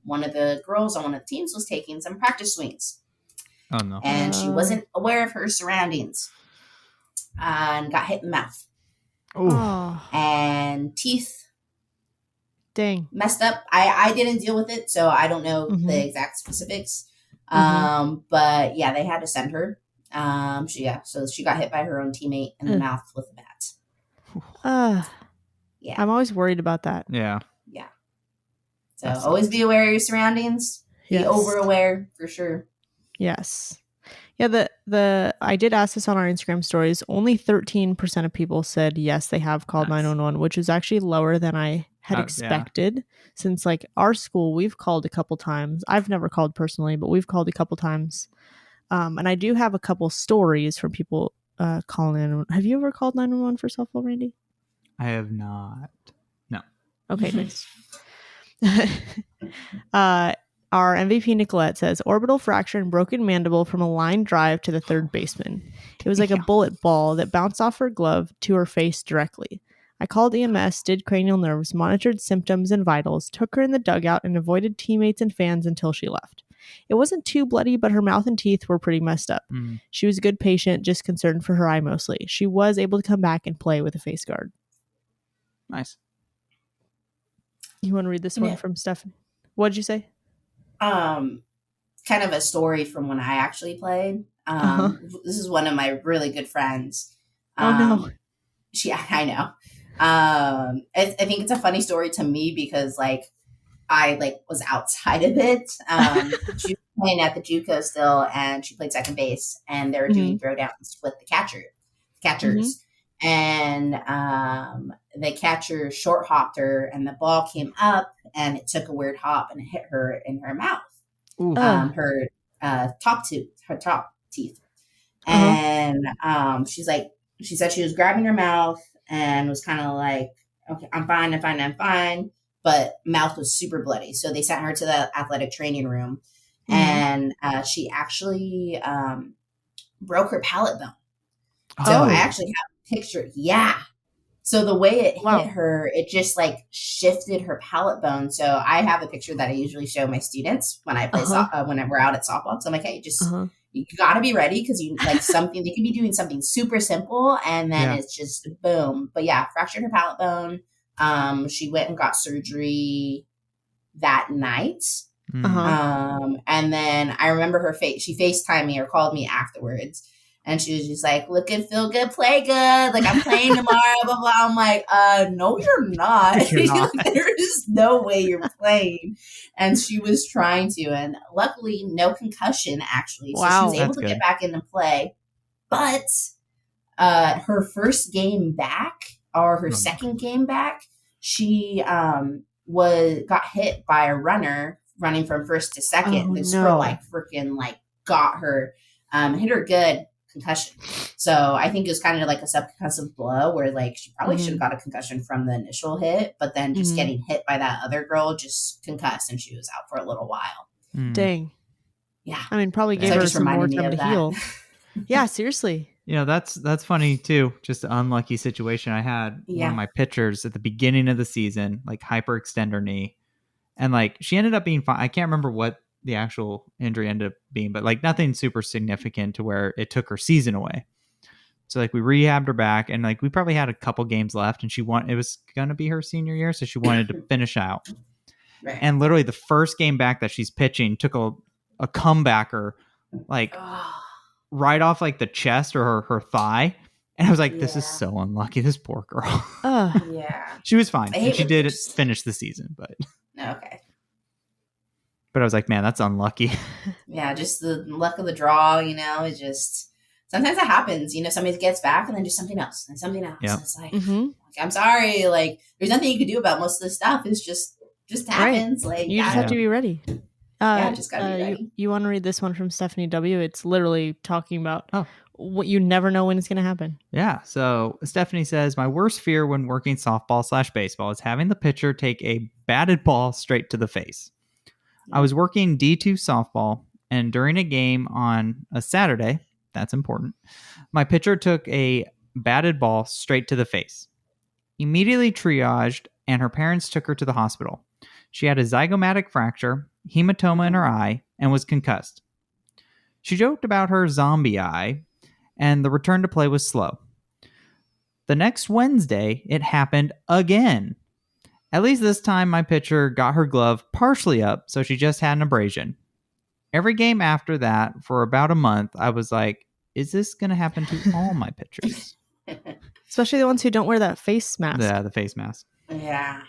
one of the girls on one of the teams was taking some practice swings.
Oh no.
And she wasn't aware of her surroundings and got hit in the mouth.
Oh.
And teeth.
Dang.
Messed up. I didn't deal with it, so I don't know the exact specifics. But yeah, they had to send her. So she got hit by her own teammate in the mouth with a bat. Yeah.
I'm always worried about that.
Yeah.
Yeah. So always be aware of your surroundings. Be over aware for sure.
Yes. Yeah, I did ask this on our Instagram stories. Only 13% of people said yes, they have called 911, which is actually lower than I had expected. Since like our school, we've called a couple times. I've never called personally, but we've called a couple times. And I do have a couple stories from people calling in. Have you ever called 911 for softball, Randy?
I have not. No.
Okay, nice. Our MVP Nicolette says orbital fracture and broken mandible from a line drive to the third baseman. It was like a bullet ball that bounced off her glove to her face directly. I called EMS, did cranial nerves, monitored symptoms and vitals, took her in the dugout, and avoided teammates and fans until she left. It wasn't too bloody, but her mouth and teeth were pretty messed up. She was a good patient, just concerned for her eye mostly. She was able to come back and play with a face guard.
Nice.
You want to read this one from Stephanie? What did you say?
Kind of a story from when I actually played. This is one of my really good friends.
No.
I know. I think it's a funny story to me because I was outside of it. She was playing at the JUCO still, and she played second base, and they were doing throwdowns with the catchers. And the catcher short hopped her, and the ball came up, and it took a weird hop, and it hit her in her mouth, her top teeth. And she said she was grabbing her mouth and was kind of like, okay, I'm fine. But mouth was super bloody. So they sent her to the athletic training room, and she actually broke her palate bone. So I actually have a picture. Yeah. So the way it hit her, it just shifted her palate bone. So I have a picture that I usually show my students when I play when we're out at softball. So I'm like, hey, you got to be ready because you something. They could be doing something super simple, and then it's just boom. But yeah, fractured her palate bone. She went and got surgery that night. And then I remember her face. She FaceTimed me or called me afterwards. And she was just like, look good, feel good, play good. I'm playing tomorrow, blah, blah. I'm like, no, you're not.
You're not.
There is no way you're playing. And she was trying to. And luckily, no concussion, actually. So she was able to get back into play. But her first game back, or her second game back, she got hit by a runner running from first to second. This girl freaking got her, hit her good. Concussion. So I think it was kind of like a subconcussive blow where she probably should have got a concussion from the initial hit, but then just getting hit by that other girl just concussed, and she was out for a little while.
Dang.
Yeah.
I mean, probably gave her some more time to heal. Yeah, seriously.
That's funny too. Just an unlucky situation. I had one of my pitchers at the beginning of the season, hyperextender knee, and she ended up being fine. I can't remember what the actual injury ended up being, but nothing super significant to where it took her season away. So we rehabbed her back, and we probably had a couple games left, and it was going to be her senior year. So she wanted to finish out.
Right.
And literally the first game back that she's pitching took a comebacker, right off the chest or her thigh. And I was like, this is so unlucky. This poor girl.
Yeah.
She was fine. And she did finish the season, but
okay.
But I was like, man, that's unlucky.
Yeah, just the luck of the draw, it just sometimes it happens. Somebody gets back and then just something else and something else.
Yep.
And it's I'm sorry, there's nothing you can do about most of this stuff. It's just happens.
Right. You just have to be ready.
Just gotta be ready.
You want to read this one from Stephanie W? It's literally talking about what you never know when it's going to happen.
Yeah. So Stephanie says, my worst fear when working softball/baseball is having the pitcher take a batted ball straight to the face. I was working D2 softball, and during a game on a Saturday, that's important, my pitcher took a batted ball straight to the face. Immediately triaged, and her parents took her to the hospital. She had a zygomatic fracture, hematoma in her eye, and was concussed. She joked about her zombie eye, and the return to play was slow. The next Wednesday, it happened again. At least this time, my pitcher got her glove partially up, so she just had an abrasion. Every game after that, for about a month, I was like, is this going to happen to all my pitchers?
Especially the ones who don't wear that face mask.
Yeah, the face mask.
Yeah.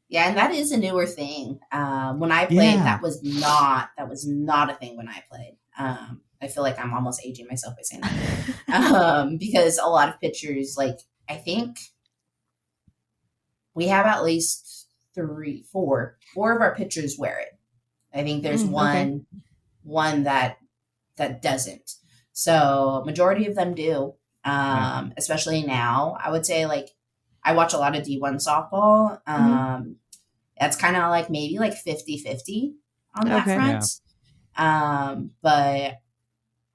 Yeah, and that is a newer thing. When I played, that was not a thing when I played. I feel like I'm almost aging myself by saying that. Because a lot of pitchers, I think we have at least four of our pitchers wear it. I think there's one that doesn't. So majority of them do. Especially now, I would say I watch a lot of D1 softball. That's kind of maybe 50-50. on that
Okay.
front. But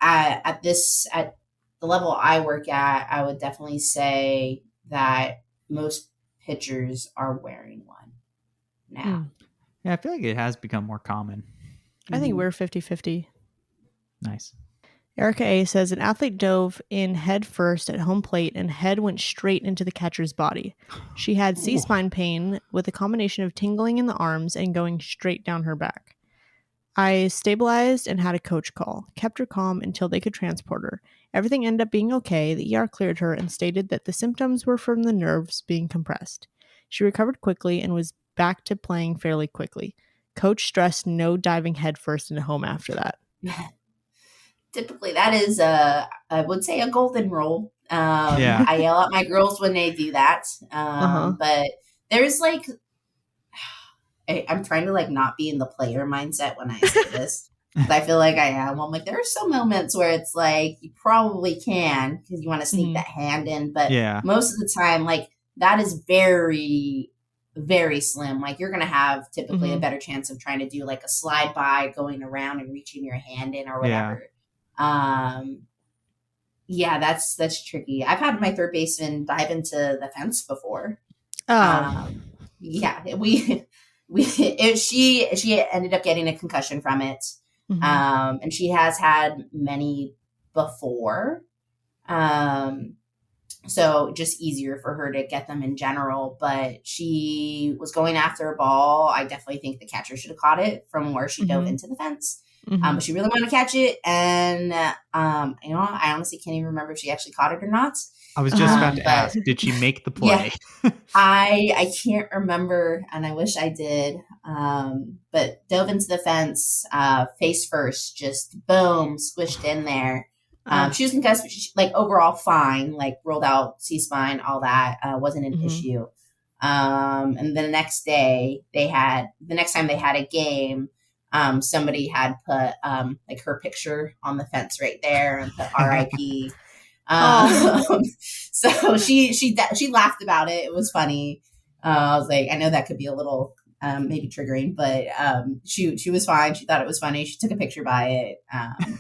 at the level I work at, I would definitely say that most pitchers are wearing one now.
Yeah, I feel like it has become more common.
I think we're 50-50.
Nice.
Erica A says an athlete dove in head first at home plate and head went straight into the catcher's body. She had C-spine pain with a combination of tingling in the arms and going straight down her back. I stabilized and had a coach call, kept her calm until they could transport her. Everything ended up being okay. The ER cleared her and stated that the symptoms were from the nerves being compressed. She recovered quickly and was back to playing fairly quickly. Coach stressed no diving headfirst into home after that.
Typically, that is, I would say, a golden rule.
Yeah.
I yell at my girls when they do that. But there's like, I'm trying to like not be in the player mindset when I say this. I feel like I am. I'm like, there are some moments where it's like you probably can because you want to sneak that hand in, but most of the time, like that is very, very slim. Like you're gonna have typically a better chance of trying to do like a slide by, going around and reaching your hand in or whatever. Yeah, that's tricky. I've had my third baseman dive into the fence before. She ended up getting a concussion from it. And she has had many before. So just easier for her to get them in general, but she was going after a ball. I definitely think the catcher should have caught it from where she dove into the fence. But she really wanted to catch it. And, I honestly can't even remember if she actually caught it or not.
I was just about to ask, did she make the play?
Yeah, I can't remember, and I wish I did. But dove into the fence, face first, just boom, squished in there. She was concussed, but she, like overall fine, like rolled out C-spine, all that wasn't an issue. And the next time they had a game, somebody had put like her picture on the fence right there and put RIP. So she laughed about it. It was funny. I was like, I know that could be a little maybe triggering, but she was fine. She thought it was funny. She took a picture by it.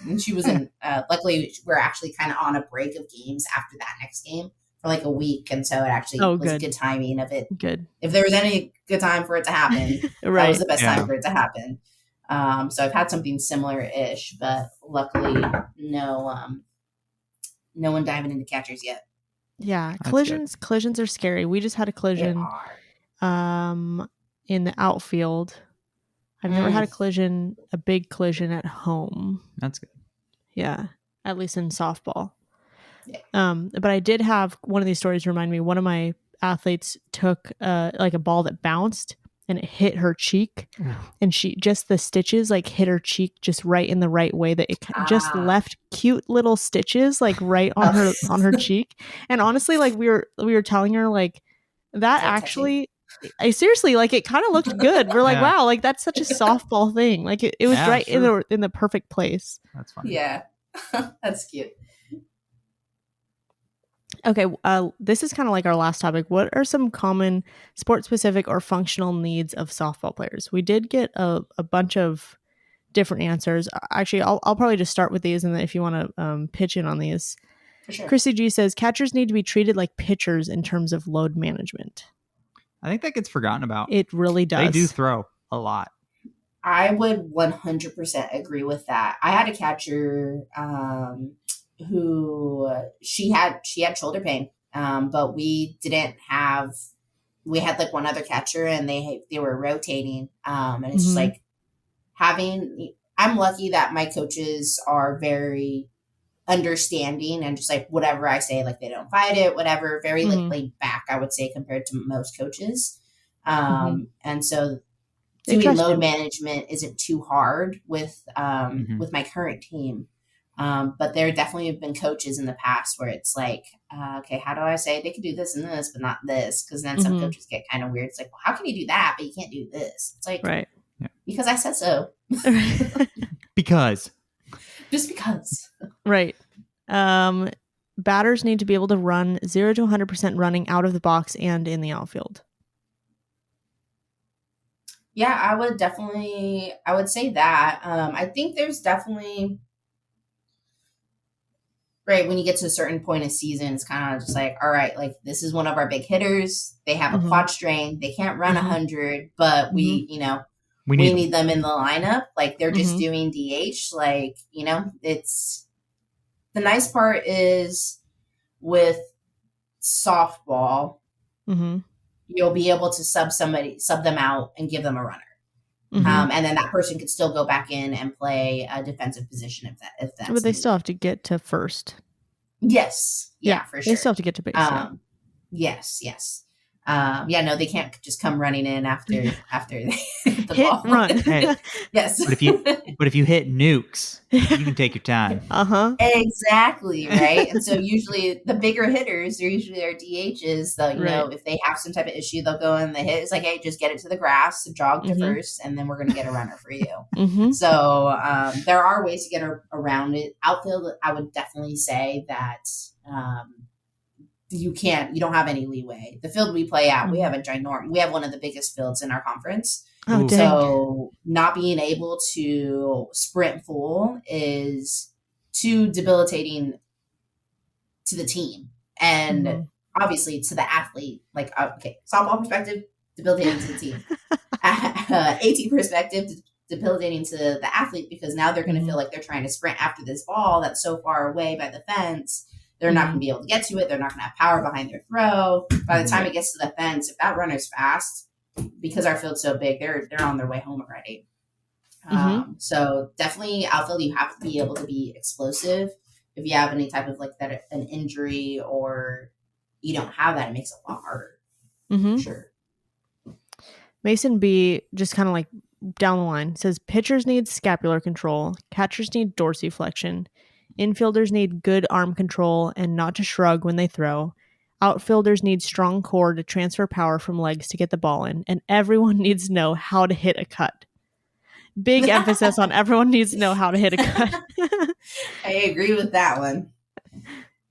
And she was in, luckily we're actually kind of on a break of games after that next game for like a week. And so it actually was good timing of it.
Good.
If there was any good time for it to happen, that was the best time for it to happen. So I've had something similar-ish, but luckily no one diving into catchers yet.
Yeah, collisions are scary. We just had a collision in the outfield. I've never had a big collision at home.
That's good.
Yeah, at least in softball. Yeah. But I did have one of these stories remind me. One of my athletes took like a ball that bounced and it hit her cheek, and she just the stitches like hit her cheek just right in the right way that it just left cute little stitches like right on her cheek. And honestly, like we were telling her like that actually. I seriously like it kind of looked good. We're like, wow, like that's such a softball thing. Like it was right in the perfect place.
That's funny.
Yeah, that's cute.
Okay, this is kind of like our last topic. What are some common sport-specific or functional needs of softball players? We did get a bunch of different answers. Actually, I'll probably just start with these, and then if you want to pitch in on these. For sure. Chrissy G says, catchers need to be treated like pitchers in terms of load management.
I think that gets forgotten about.
It really does.
They do throw a lot.
I would 100% agree with that. I had a catcher who she had shoulder pain, but we had like one other catcher and they were rotating, and it's just like I'm lucky that my coaches are very understanding and just like whatever I say, like they don't fight it, whatever, very like laid back, I would say, compared to most coaches. And so doing load management isn't too hard with my current team. But there definitely have been coaches in the past where it's like, okay, how do I say they can do this and this, but not this? Because then some coaches get kind of weird. It's like, well, how can you do that, but you can't do this? It's like,
right.
Because I said so.
Because.
Just because.
Right. Batters need to be able to run 0 to 100% running out of the box and in the outfield.
Yeah, I would say that. I think there's definitely, right, when you get to a certain point of season, it's kind of just like, all right, like this is one of our big hitters. They have a
Mhm.
quad strain. They can't run
Mhm.
100, but
Mhm.
We
we
need
need them in the lineup. Like they're just
Mhm.
doing DH. Like, it's the nice part is with softball,
Mhm.
you'll be able to sub them out and give them a runner.
Mhm.
And then that person could still go back in and play a defensive position if
But
that's
they
needed.
still have to get to first.
Yes. Yeah, for
They
sure.
still have to get to base. Yeah.
Yes. Yeah, no, they can't just come running in after the
Hit,
ball.
run.
Hey,
Yes.
but if you hit nukes, you can take your time.
Uh-huh.
Exactly, right? And so usually the bigger hitters, they're usually our DHs, though,
Right.
if they have some type of issue, they'll go in the hit. It's like, hey, just get it to the grass, jog to
Mhm.
first, and then we're going to get a runner for you.
Mhm.
So there are ways to get around it. Outfield, I would definitely say that you don't have any leeway. The field we play at, we have we have one of the biggest fields in our conference.
Oh,
Ooh.
dang.
So not being able to sprint full is too debilitating to the team. And
Mhm.
obviously to the athlete, like, okay, softball perspective, debilitating to the team. AT perspective, debilitating to the athlete, because now they're going to feel like they're trying to sprint after this ball that's so far away by the fence. They're not going to be able to get to it. They're not going to have power behind their throw. By the time it gets to the fence, if that runner's fast, because our field's so big, they're on their way home already. So definitely outfield, you have to be able to be explosive. If you have any type of like that, an injury, or you don't have that, it makes it a lot harder.
Mhm.
Sure.
Mason B, just kind of like down the line, says pitchers need scapular control, catchers need dorsiflexion, infielders need good arm control and not to shrug when they throw, outfielders need strong core to transfer power from legs to get the ball in, and everyone needs to know how to hit a cut. Big emphasis on everyone needs to know how to hit a cut.
I agree with that one.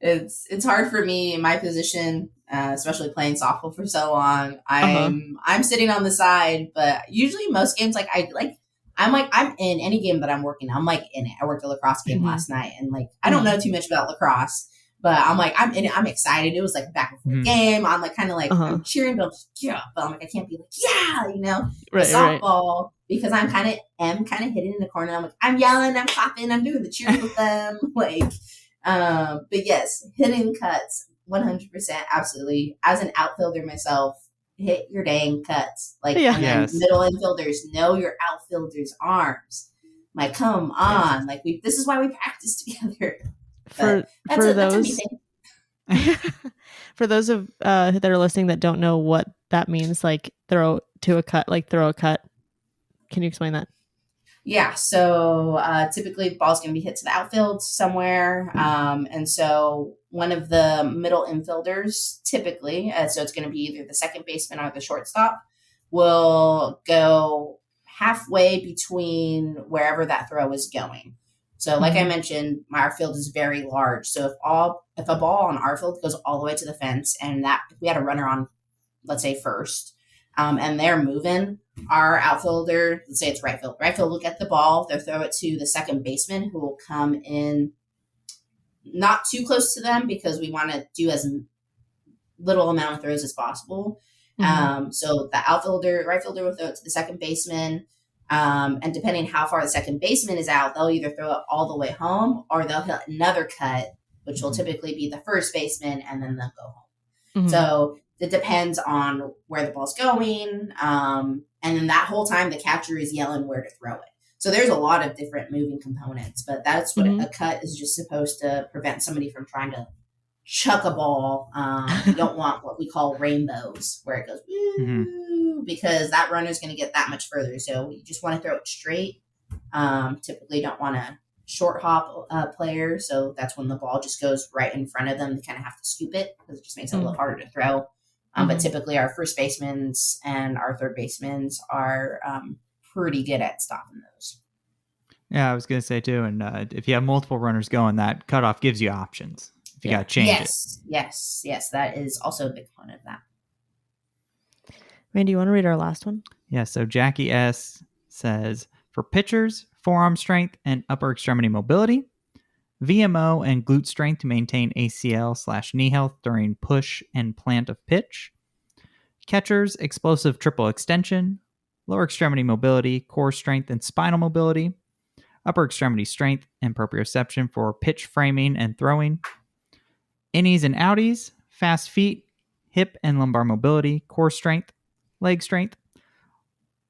It's hard for me in my position, especially playing softball for so long. I'm sitting on the side, but usually most games, I'm in any game that I'm working. I'm like in it. I worked a lacrosse game last night, and like I don't know too much about lacrosse, but I'm like I'm in it. I'm excited. It was like a back and forth game. I'm like kind of like I'm cheering, but I'm like I can't be like
Right,
but softball, because I'm kind of hidden in the corner. I'm like I'm yelling, I'm clapping, I'm doing the cheers with them, like. But yes, hitting cuts, 100%, absolutely. As an outfielder myself, hit your dang cuts. Like, and then middle infielders, know your outfielders' arms. Like, come on. Like, this is why we practice together.
For those for those of that are listening that don't know what that means, like throw a cut. Can you explain that?
Yeah, so typically the ball's going to be hit to the outfield somewhere. And so one of the middle infielders, typically, so it's going to be either the second baseman or the shortstop, will go halfway between wherever that throw is going. So like I mentioned, our field is very large. So if a ball on our field goes all the way to the fence, and that if we had a runner on, let's say, first, and they're moving, our outfielder, let's say it's right field will get the ball, they'll throw it to the second baseman, who will come in not too close to them, because we want to do as little amount of throws as possible. So the right fielder will throw it to the second baseman, and depending how far the second baseman is out, they'll either throw it all the way home, or they'll hit another cut, which will typically be the first baseman, and then they'll go home. So it depends on where the ball's going. And then that whole time, the catcher is yelling where to throw it. So there's a lot of different moving components, but that's what a cut is just supposed to prevent somebody from trying to chuck a ball. You don't want what we call rainbows, where it goes, because that runner is going to get that much further. So you just want to throw it straight. Typically don't want to short hop player, so that's when the ball just goes right in front of them. They kind of have to scoop it, because it just makes it a little harder to throw. But typically our first basemen and our third basemen are pretty good at stopping those.
Yeah, I was going to say too, and if you have multiple runners going, that cutoff gives you options. If you got to change it.
Yes, that is also a big component of that.
Randy, you want to read our last one?
Yeah, so Jackie S says, for pitchers, forearm strength and upper extremity mobility, VMO and glute strength to maintain ACL/knee health during push and plant of pitch. Catchers, explosive triple extension, lower extremity mobility, core strength and spinal mobility, upper extremity strength and proprioception for pitch framing and throwing. Innies and outies, fast feet, hip and lumbar mobility, core strength, leg strength.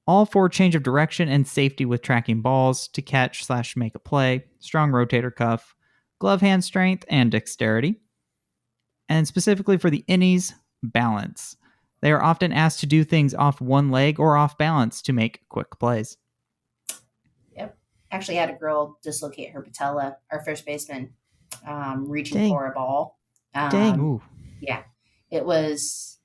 All for change of direction and safety with tracking balls to catch/make a play, strong rotator cuff, glove hand strength, and dexterity. And specifically for the innies, balance. They are often asked to do things off one leg or off balance to make quick plays.
Yep. Actually had a girl dislocate her patella, our first baseman, reaching
Dang.
for a ball.
Dang.
Ooh.
Yeah. It was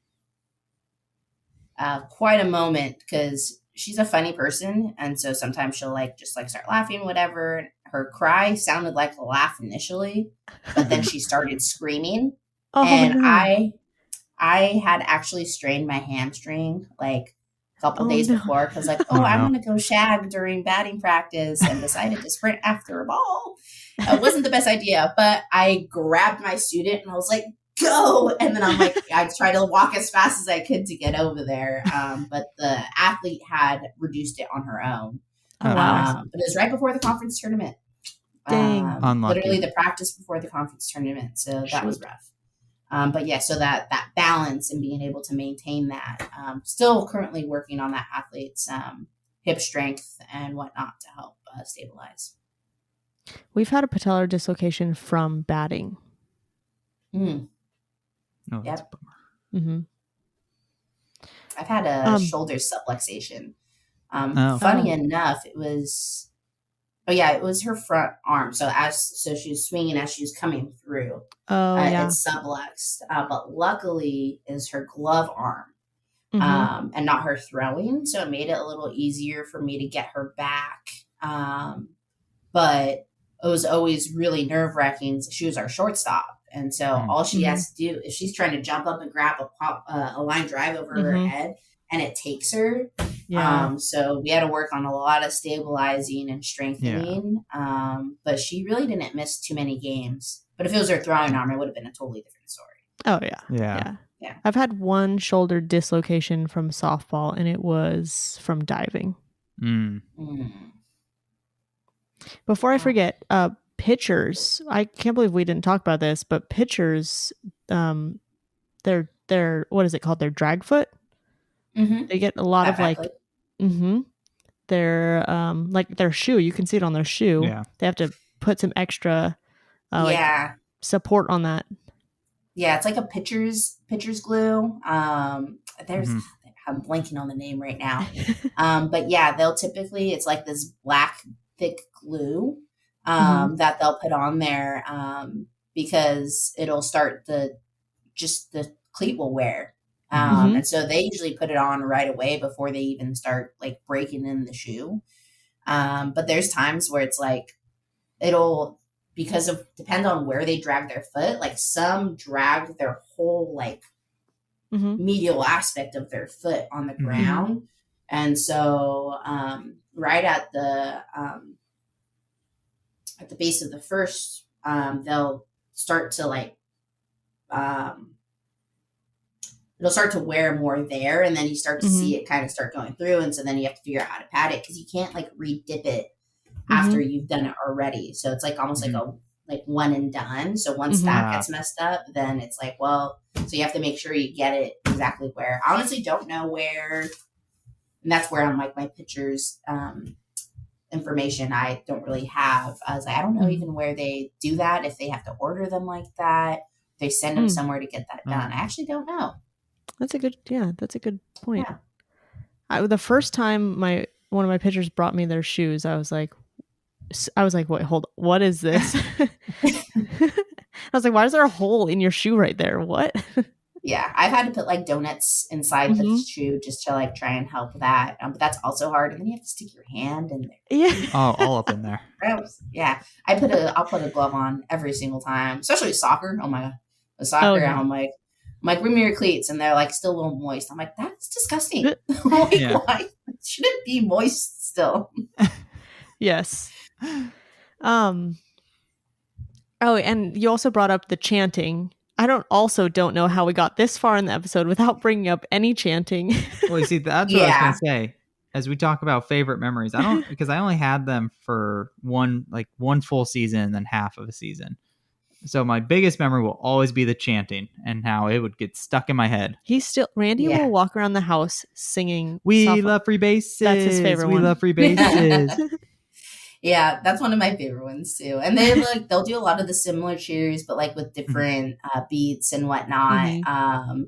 quite a moment because she's a funny person. And so sometimes she'll just start laughing, whatever. Her cry sounded like a laugh initially, but then she started screaming.
Oh,
And
no.
I had actually strained my hamstring a couple days before because
Oh,
I'm
no.
going to go shag during batting practice and decided to sprint after a ball. It wasn't the best idea, but I grabbed my student and I was like, go. And then I tried to walk as fast as I could to get over there. But the athlete had reduced it on her own.
Oh, wow.
But it was right before the conference tournament.
Dang.
Unlucky.
Literally the practice before the conference tournament. So that was
Shoot.
rough. But yeah, so that balance and being able to maintain that, still currently working on that athlete's hip strength and whatnot to help stabilize.
We've had a patellar dislocation from batting.
Mm.
Oh, that's
Yep.
a bummer.
Mm-hmm.
I've had a shoulder subluxation. Funny enough, it was her front arm. So she was swinging as she was coming through.
Yeah.
It's subluxed. But luckily is her glove arm.
Mm-hmm.
And not her throwing. So it made it a little easier for me to get her back. But it was always really nerve-wracking. She was our shortstop. And so all she has to do is she's trying to jump up and grab a line drive over her head, and it takes her.
Yeah.
So we had to work on a lot of stabilizing and strengthening. Yeah. But she really didn't miss too many games. But if it was her throwing arm, it would have been a totally different story.
Oh, yeah. Yeah. I've had one shoulder dislocation from softball, and it was from diving. Before I forget, pitchers, I can't believe we didn't talk about this, but pitchers, their what is it called? Their drag foot. Mm-hmm. They get a lot of their shoe. You can see it on their shoe.
Yeah.
They have to put some extra support on that.
Yeah, it's like a pitcher's glue. There's I'm blanking on the name right now. But yeah, they'll typically, it's like this black thick glue that they'll put on there because it'll start the cleat will wear. And so they usually put it on right away before they even start breaking in the shoe. But there's times where it's it'll, because of depend on where they drag their foot, some drag their whole medial aspect of their foot on the ground. And so right at the base of the first, they'll start to it'll start to wear more there, and then you start to see it kind of start going through, and so then you have to figure out how to pad it because you can't re-dip it after you've done it already. So it's almost like a one and done. So once that gets messed up, then it's so you have to make sure you get it exactly where. I honestly don't know where, and that's where I'm my pitcher's information I don't really have. I was I don't know even where they do that, if they have to order them like that, they send them somewhere to get that done. I actually don't know. That's a
good point. Yeah. The first time one of my pitchers brought me their shoes, I was like, wait, hold on, what is this? I was like, why is there a hole in your shoe right there? What?
Yeah, I've had to put donuts inside the shoe just to try and help that. But that's also hard. And then you have to stick your hand in there.
Yeah.
Oh, all up in there.
Yeah. I'll put a glove on every single time, especially soccer. Oh my God. With soccer, I'm like, bring me your cleats, and they're like still a little moist. I'm like, that's disgusting. Like, why should it be moist still?
Yes. Oh, and you also brought up the chanting. I don't know how we got this far in the episode without bringing up any chanting.
Well, you see, that's what I was going to say. As we talk about favorite memories, because I only had them for one full season and then half of a season. So my biggest memory will always be the chanting and how it would get stuck in my head.
Randy will walk around the house singing.
We love free bases.
That's his favorite one.
We love free bases.
Yeah, that's one of my favorite ones too. And they'll do a lot of the similar cheers, but like with different beats and whatnot.
Mm-hmm.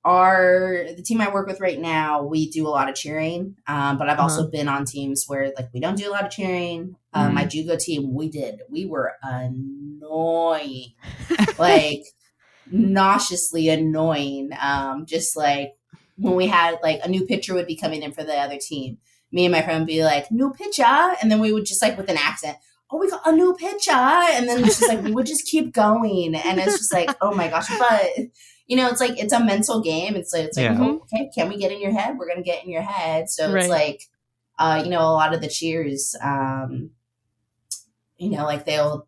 The team I work with right now, we do a lot of cheering. But I've also been on teams where like we don't do a lot of cheering. My judo team, we were annoying, like nauseously annoying. Just like when we had like a new pitcher would be coming in for the other team. Me and my friend would be like, new pitcher. And then we would just like with an accent, oh, we got a new pitcher. And then it's just like, we would just keep going. And it's just like, oh my gosh. But, it's like, it's a mental game. It's like, oh, okay, can we get in your head? We're going to get in your head. So it's like, a lot of the cheers, like they'll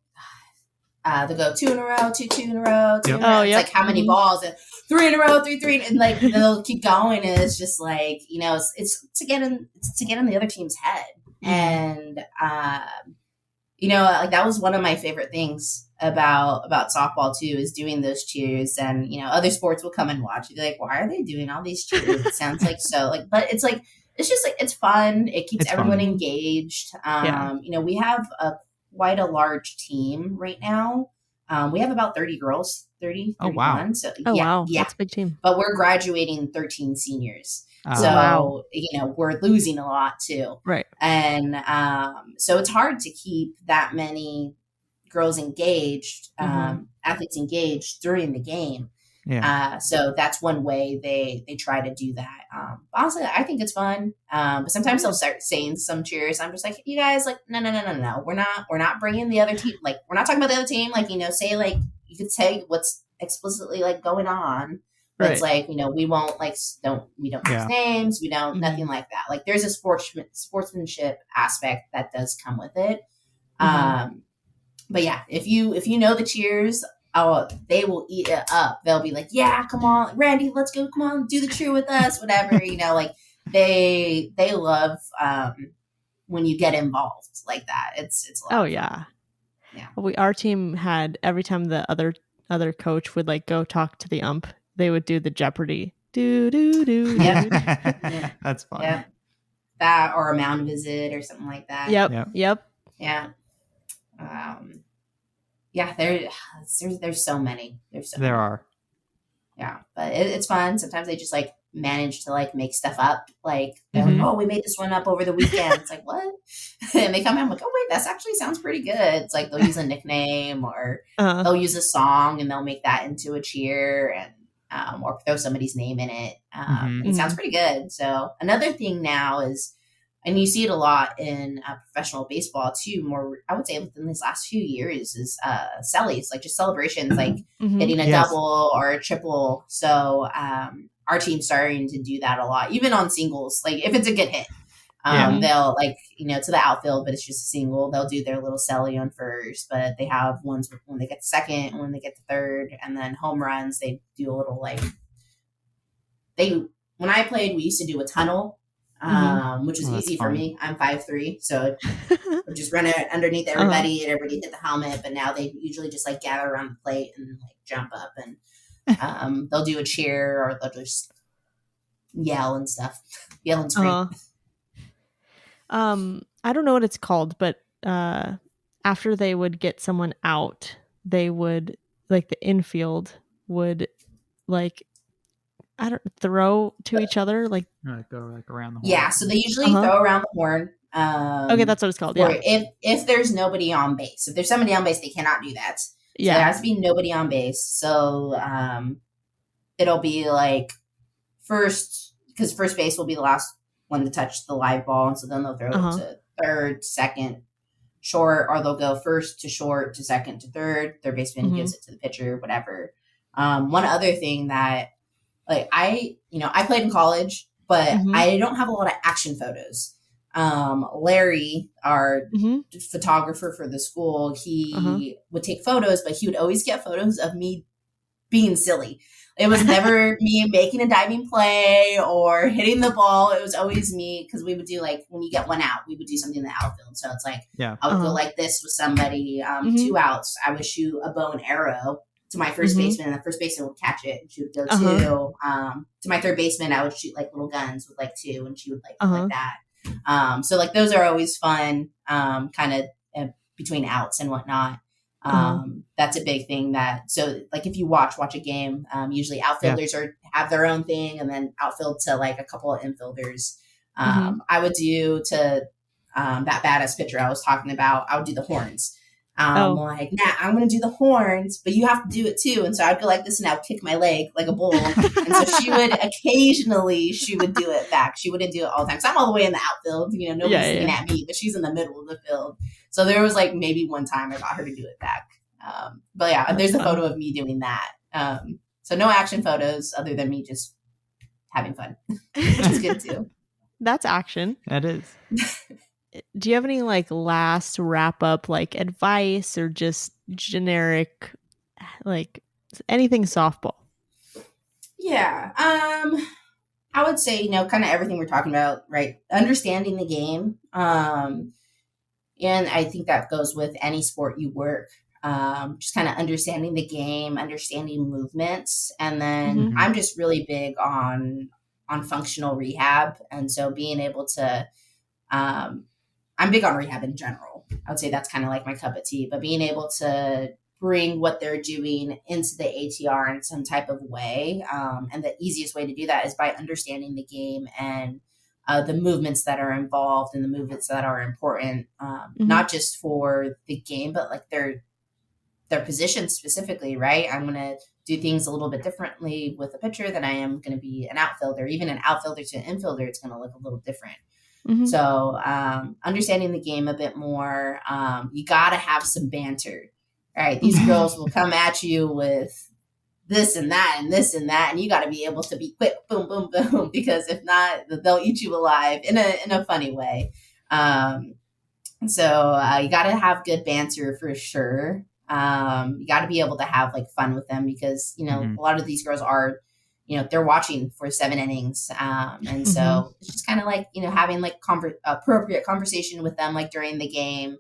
go 2 in a row, 2 in a row, 2 in a row. It's like how many balls, and 3 in a row, 3, and like they'll keep going, and it's just like it's to get in the other team's head, and like that was one of my favorite things about softball too, is doing those cheers, and other sports will come and watch and be like, why are they doing all these cheers? It sounds like so like, but it's like it's just like it's fun. It keeps everyone engaged. We have quite a large team right now. We have about 30 girls, 31.
Oh, wow.
So,
wow. That's a big team.
But we're graduating 13 seniors. So,
wow.
We're losing a lot too.
Right.
And so it's hard to keep that many girls engaged, athletes engaged during the game.
Yeah.
So that's one way they try to do that. Honestly, I think it's fun. But sometimes they'll start saying some cheers. I'm just like, you guys, like, no. We're not bringing the other team. Like, we're not talking about the other team. Like, say like, you could say what's explicitly like going on. But it's like, we won't like, we don't use names. We don't, nothing like that. Like there's a sportsmanship aspect that does come with it. But yeah, if you know the cheers, they will eat it up. They'll be like, yeah, come on, Randy, let's go. Come on, do the cheer with us, whatever. Like they love when you get involved like that. It's a lot of fun. Yeah.
Our team had, every time the other coach would like go talk to the ump, they would do the Jeopardy. Do.
Yep.
That's fun.
Yep. That or a mound visit or something like that.
Yep.
Yeah. There's so many.
There are.
Yeah, but it's fun. Sometimes they just like manage to like make stuff up. Like, they're like, oh, we made this one up over the weekend. It's like, what? And they come in, I'm like, oh wait, that actually sounds pretty good. It's like they'll use a nickname or they'll use a song and they'll make that into a cheer and or throw somebody's name in it. It sounds pretty good. So another thing now is, and you see it a lot in professional baseball too, more, I would say within these last few years, is cellies, like just celebrations, like hitting a double or a triple. So our team's starting to do that a lot, even on singles. Like if it's a good hit, they'll like, to the outfield, but it's just a single. They'll do their little celly on first, but they have ones when they get to second, when they get to third, and then home runs, they do a little like, when I played, we used to do a tunnel. Which was easy for me. I'm 5'3", so I just run it underneath everybody and everybody hit the helmet. But now they usually just like gather around the plate and like jump up and they'll do a cheer or they'll just yell and stuff, yell and scream.
I don't know what it's called, but after they would get someone out, they would like the infield would like, throw to each other, like
go like around the horn.
Yeah, so they usually throw around the horn.
Okay, that's what it's called. Yeah.
If there's nobody on base, if there's somebody on base, they cannot do that. So there has to be nobody on base. So it'll be like first, because first base will be the last one to touch the live ball, and so then they'll throw it to third, second, short, or they'll go first to short to second to third. Third baseman gives it to the pitcher, whatever. One other thing that like I played in college, but I don't have a lot of action photos. Larry, our photographer for the school, he would take photos, but he would always get photos of me being silly. It was never me making a diving play or hitting the ball. It was always me, because we would do like, when you get one out, we would do something in the outfield. So it's like, I would go like this with somebody, 2 outs. I would shoot a bow and arrow to my first baseman, and the first baseman would catch it, and she would go 2. To my third baseman, I would shoot like little guns with like 2, and she would like like that. So like those are always fun, kind of between outs and whatnot. That's a big thing so like if you watch a game, usually outfielders have their own thing, and then outfield to like a couple of infielders. I would do to that badass pitcher I was talking about, I would do the horns. Like, nah, I'm going to do the horns, but you have to do it too. And so I'd go like this, and I would kick my leg like a bull. And so she would do it back. She wouldn't do it all the time. So I'm all the way in the outfield, nobody's looking at me, but she's in the middle of the field. So there was like maybe one time I got her to do it back. But yeah, there's a photo of me doing that. So no action photos other than me just having fun, which is good too.
That's action.
That is.
Do you have any like last wrap up like advice, or just generic like anything softball?
Yeah. I would say, kind of everything we're talking about, right? Understanding the game. And I think that goes with any sport you work. Just kind of understanding the game, understanding movements. And then I'm just really big on functional rehab. And so being able to, I'm big on rehab in general. I would say that's kind of like my cup of tea, but being able to bring what they're doing into the ATR in some type of way. And the easiest way to do that is by understanding the game and the movements that are involved and the movements that are important, not just for the game, but like their position specifically, right? I'm going to do things a little bit differently with a pitcher than I am going to be an outfielder. Even an outfielder to an infielder, it's going to look a little different. So understanding the game a bit more, you got to have some banter, right? These girls will come at you with this and that and this and that, and you got to be able to be quick, boom, boom, boom, because if not, they'll eat you alive in a funny way. So you got to have good banter for sure. You got to be able to have like fun with them, because a lot of these girls are, they're watching for 7 innings. And so it's just kind of like, having like appropriate conversation with them, like during the game.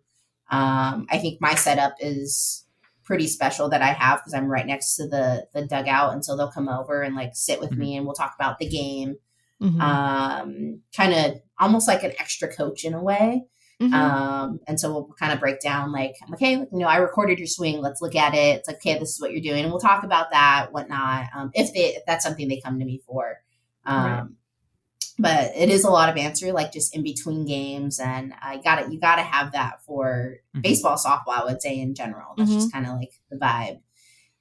I think my setup is pretty special that I have, because I'm right next to the dugout. And so they'll come over and like sit with me, and we'll talk about the game. Kind of almost like an extra coach in a way. And so we'll kind of break down like, okay, I recorded your swing. Let's look at it. It's like, okay, this is what you're doing. And we'll talk about that, whatnot. If that's something they come to me for. Right. But it is a lot of banter, like just in between games. And you gotta have that for baseball, softball, I would say in general. That's just kind of like the vibe.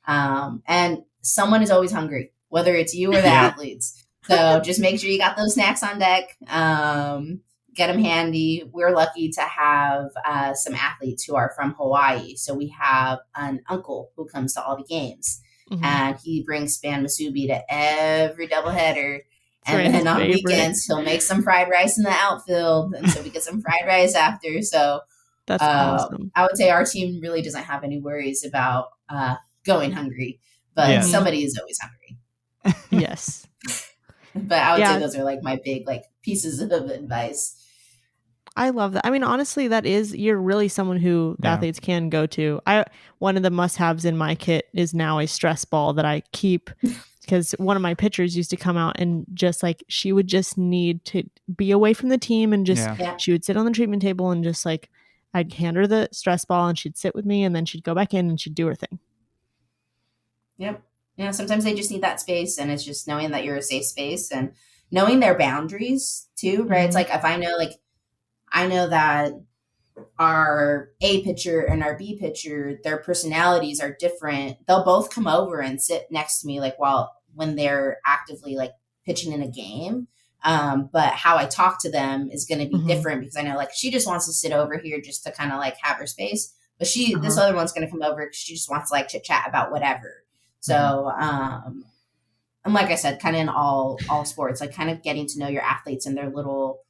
And someone is always hungry, whether it's you or the athletes. So just make sure you got those snacks on deck. Get them handy. We're lucky to have some athletes who are from Hawaii. So we have an uncle who comes to all the games, and he brings Span Masubi to every doubleheader. And then on weekends, he'll make some fried rice in the outfield. And so we get some fried rice after. So
that's awesome.
I would say our team really doesn't have any worries about going hungry, but somebody is always hungry.
Yes.
But I would say those are like my big like pieces of advice.
I love that. I mean, honestly, you're really someone who the athletes can go to. One of the must-haves in my kit is now a stress ball that I keep, because one of my pitchers used to come out and just like, she would just need to be away from the team, and just she would sit on the treatment table, and just like I'd hand her the stress ball, and she'd sit with me, and then she'd go back in and she'd do her thing. Yep.
Yeah, sometimes they just need that space, and it's just knowing that you're a safe space and knowing their boundaries too, right? It's like if I know that our A pitcher and our B pitcher, their personalities are different. They'll both come over and sit next to me like when they're actively like pitching in a game. But how I talk to them is going to be different, because I know like she just wants to sit over here just to kind of like have her space. But this other one's going to come over because she just wants to like chit chat about whatever. So, and like I said, kind of in all sports, like kind of getting to know your athletes and their little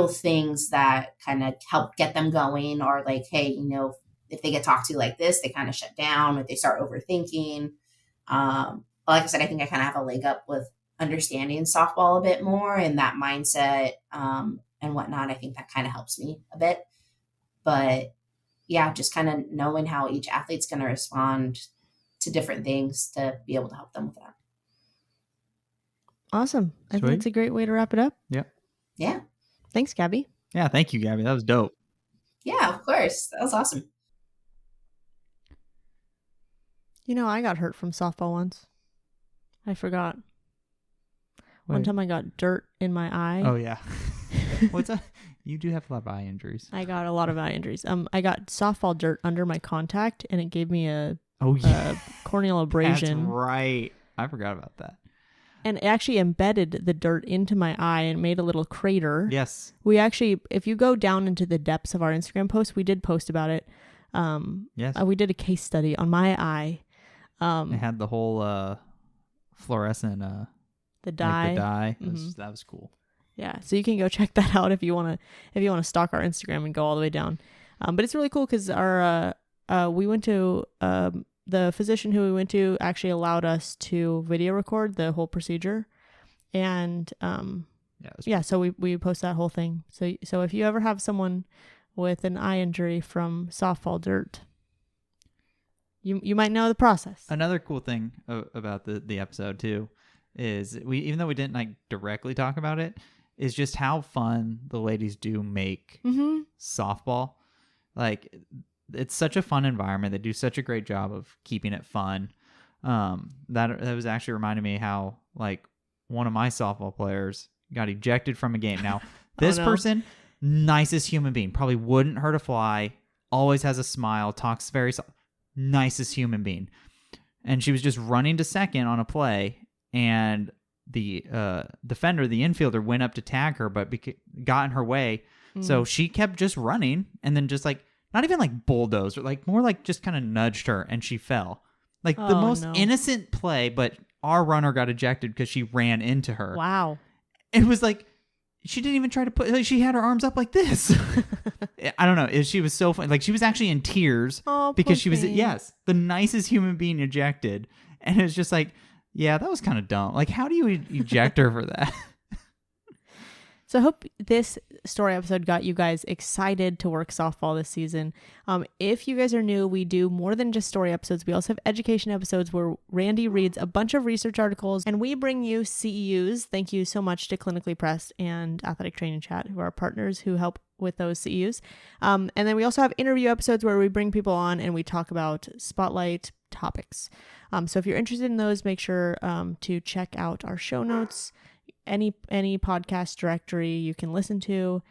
things that kind of help get them going, or like, hey, you know, if they get talked to like this, they kind of shut down, or they start overthinking. But like I said, I think I kind of have a leg up with understanding softball a bit more and that mindset and whatnot. I think that kind of helps me a bit. But yeah, just kind of knowing how each athlete's going to respond to different things to be able to help them with that.
Awesome. I think it's a great way to wrap it up.
Yep.
Yeah.
Thanks, Gabby.
Yeah, thank you, Gabby. That was dope.
Yeah, of course. That was awesome.
You know, I got hurt from softball once. I forgot.
Wait.
One time I got dirt in my eye.
Oh, yeah. What's that? You do have a lot of eye injuries.
I got a lot of eye injuries. I got softball dirt under my contact, and it gave me a corneal abrasion.
That's right. I forgot about that.
And it actually embedded the dirt into my eye and made a little crater.
Yes.
We actually, if you go down into the depths of our Instagram post, we did post about it.
Yes.
We did a case study on my eye.
It had the whole fluorescent
the dye.
Like the dye.
Mm-hmm.
That was cool. Yeah.
So you can go check that out if you want to stalk our Instagram and go all the way down. But it's really cool because we went to the physician who we went to actually allowed us to video record the whole procedure, and so we post that whole thing. So if you ever have someone with an eye injury from softball dirt, you might know the process.
Another cool thing about the episode too is even though we didn't like directly talk about it, is just how fun the ladies do make softball. Like, it's such a fun environment. They do such a great job of keeping it fun. That was actually reminding me how like one of my softball players got ejected from a game. Now, this person, nicest human being, probably wouldn't hurt a fly, always has a smile, talks very nicest human being. And she was just running to second on a play, and the defender, the infielder, went up to tag her, but got in her way. So she kept just running, and then just like, not even like bulldozed, or like more like just kind of nudged her, and she fell. Like the most innocent play, but our runner got ejected because she ran into her.
Wow.
It was like, she didn't even try to like, she had her arms up like this. I don't know. She was so funny. Like, she was actually in tears because she was, the nicest human being ejected. And it was just like, yeah, that was kind of dumb. Like, how do you eject her for that?
So I hope this story episode got you guys excited to work softball this season. If you guys are new, we do more than just story episodes. We also have education episodes where Randy reads a bunch of research articles, and we bring you CEUs. Thank you so much to Clinically Pressed and Athletic Training Chat, who are our partners who help with those CEUs. And then we also have interview episodes where we bring people on and we talk about spotlight topics. So if you're interested in those, make sure to check out our show notes. Any podcast directory you can listen to.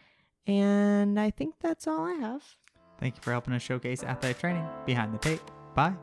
And I think that's all I have.
Thank you for helping us showcase athletic training behind the tape. Bye.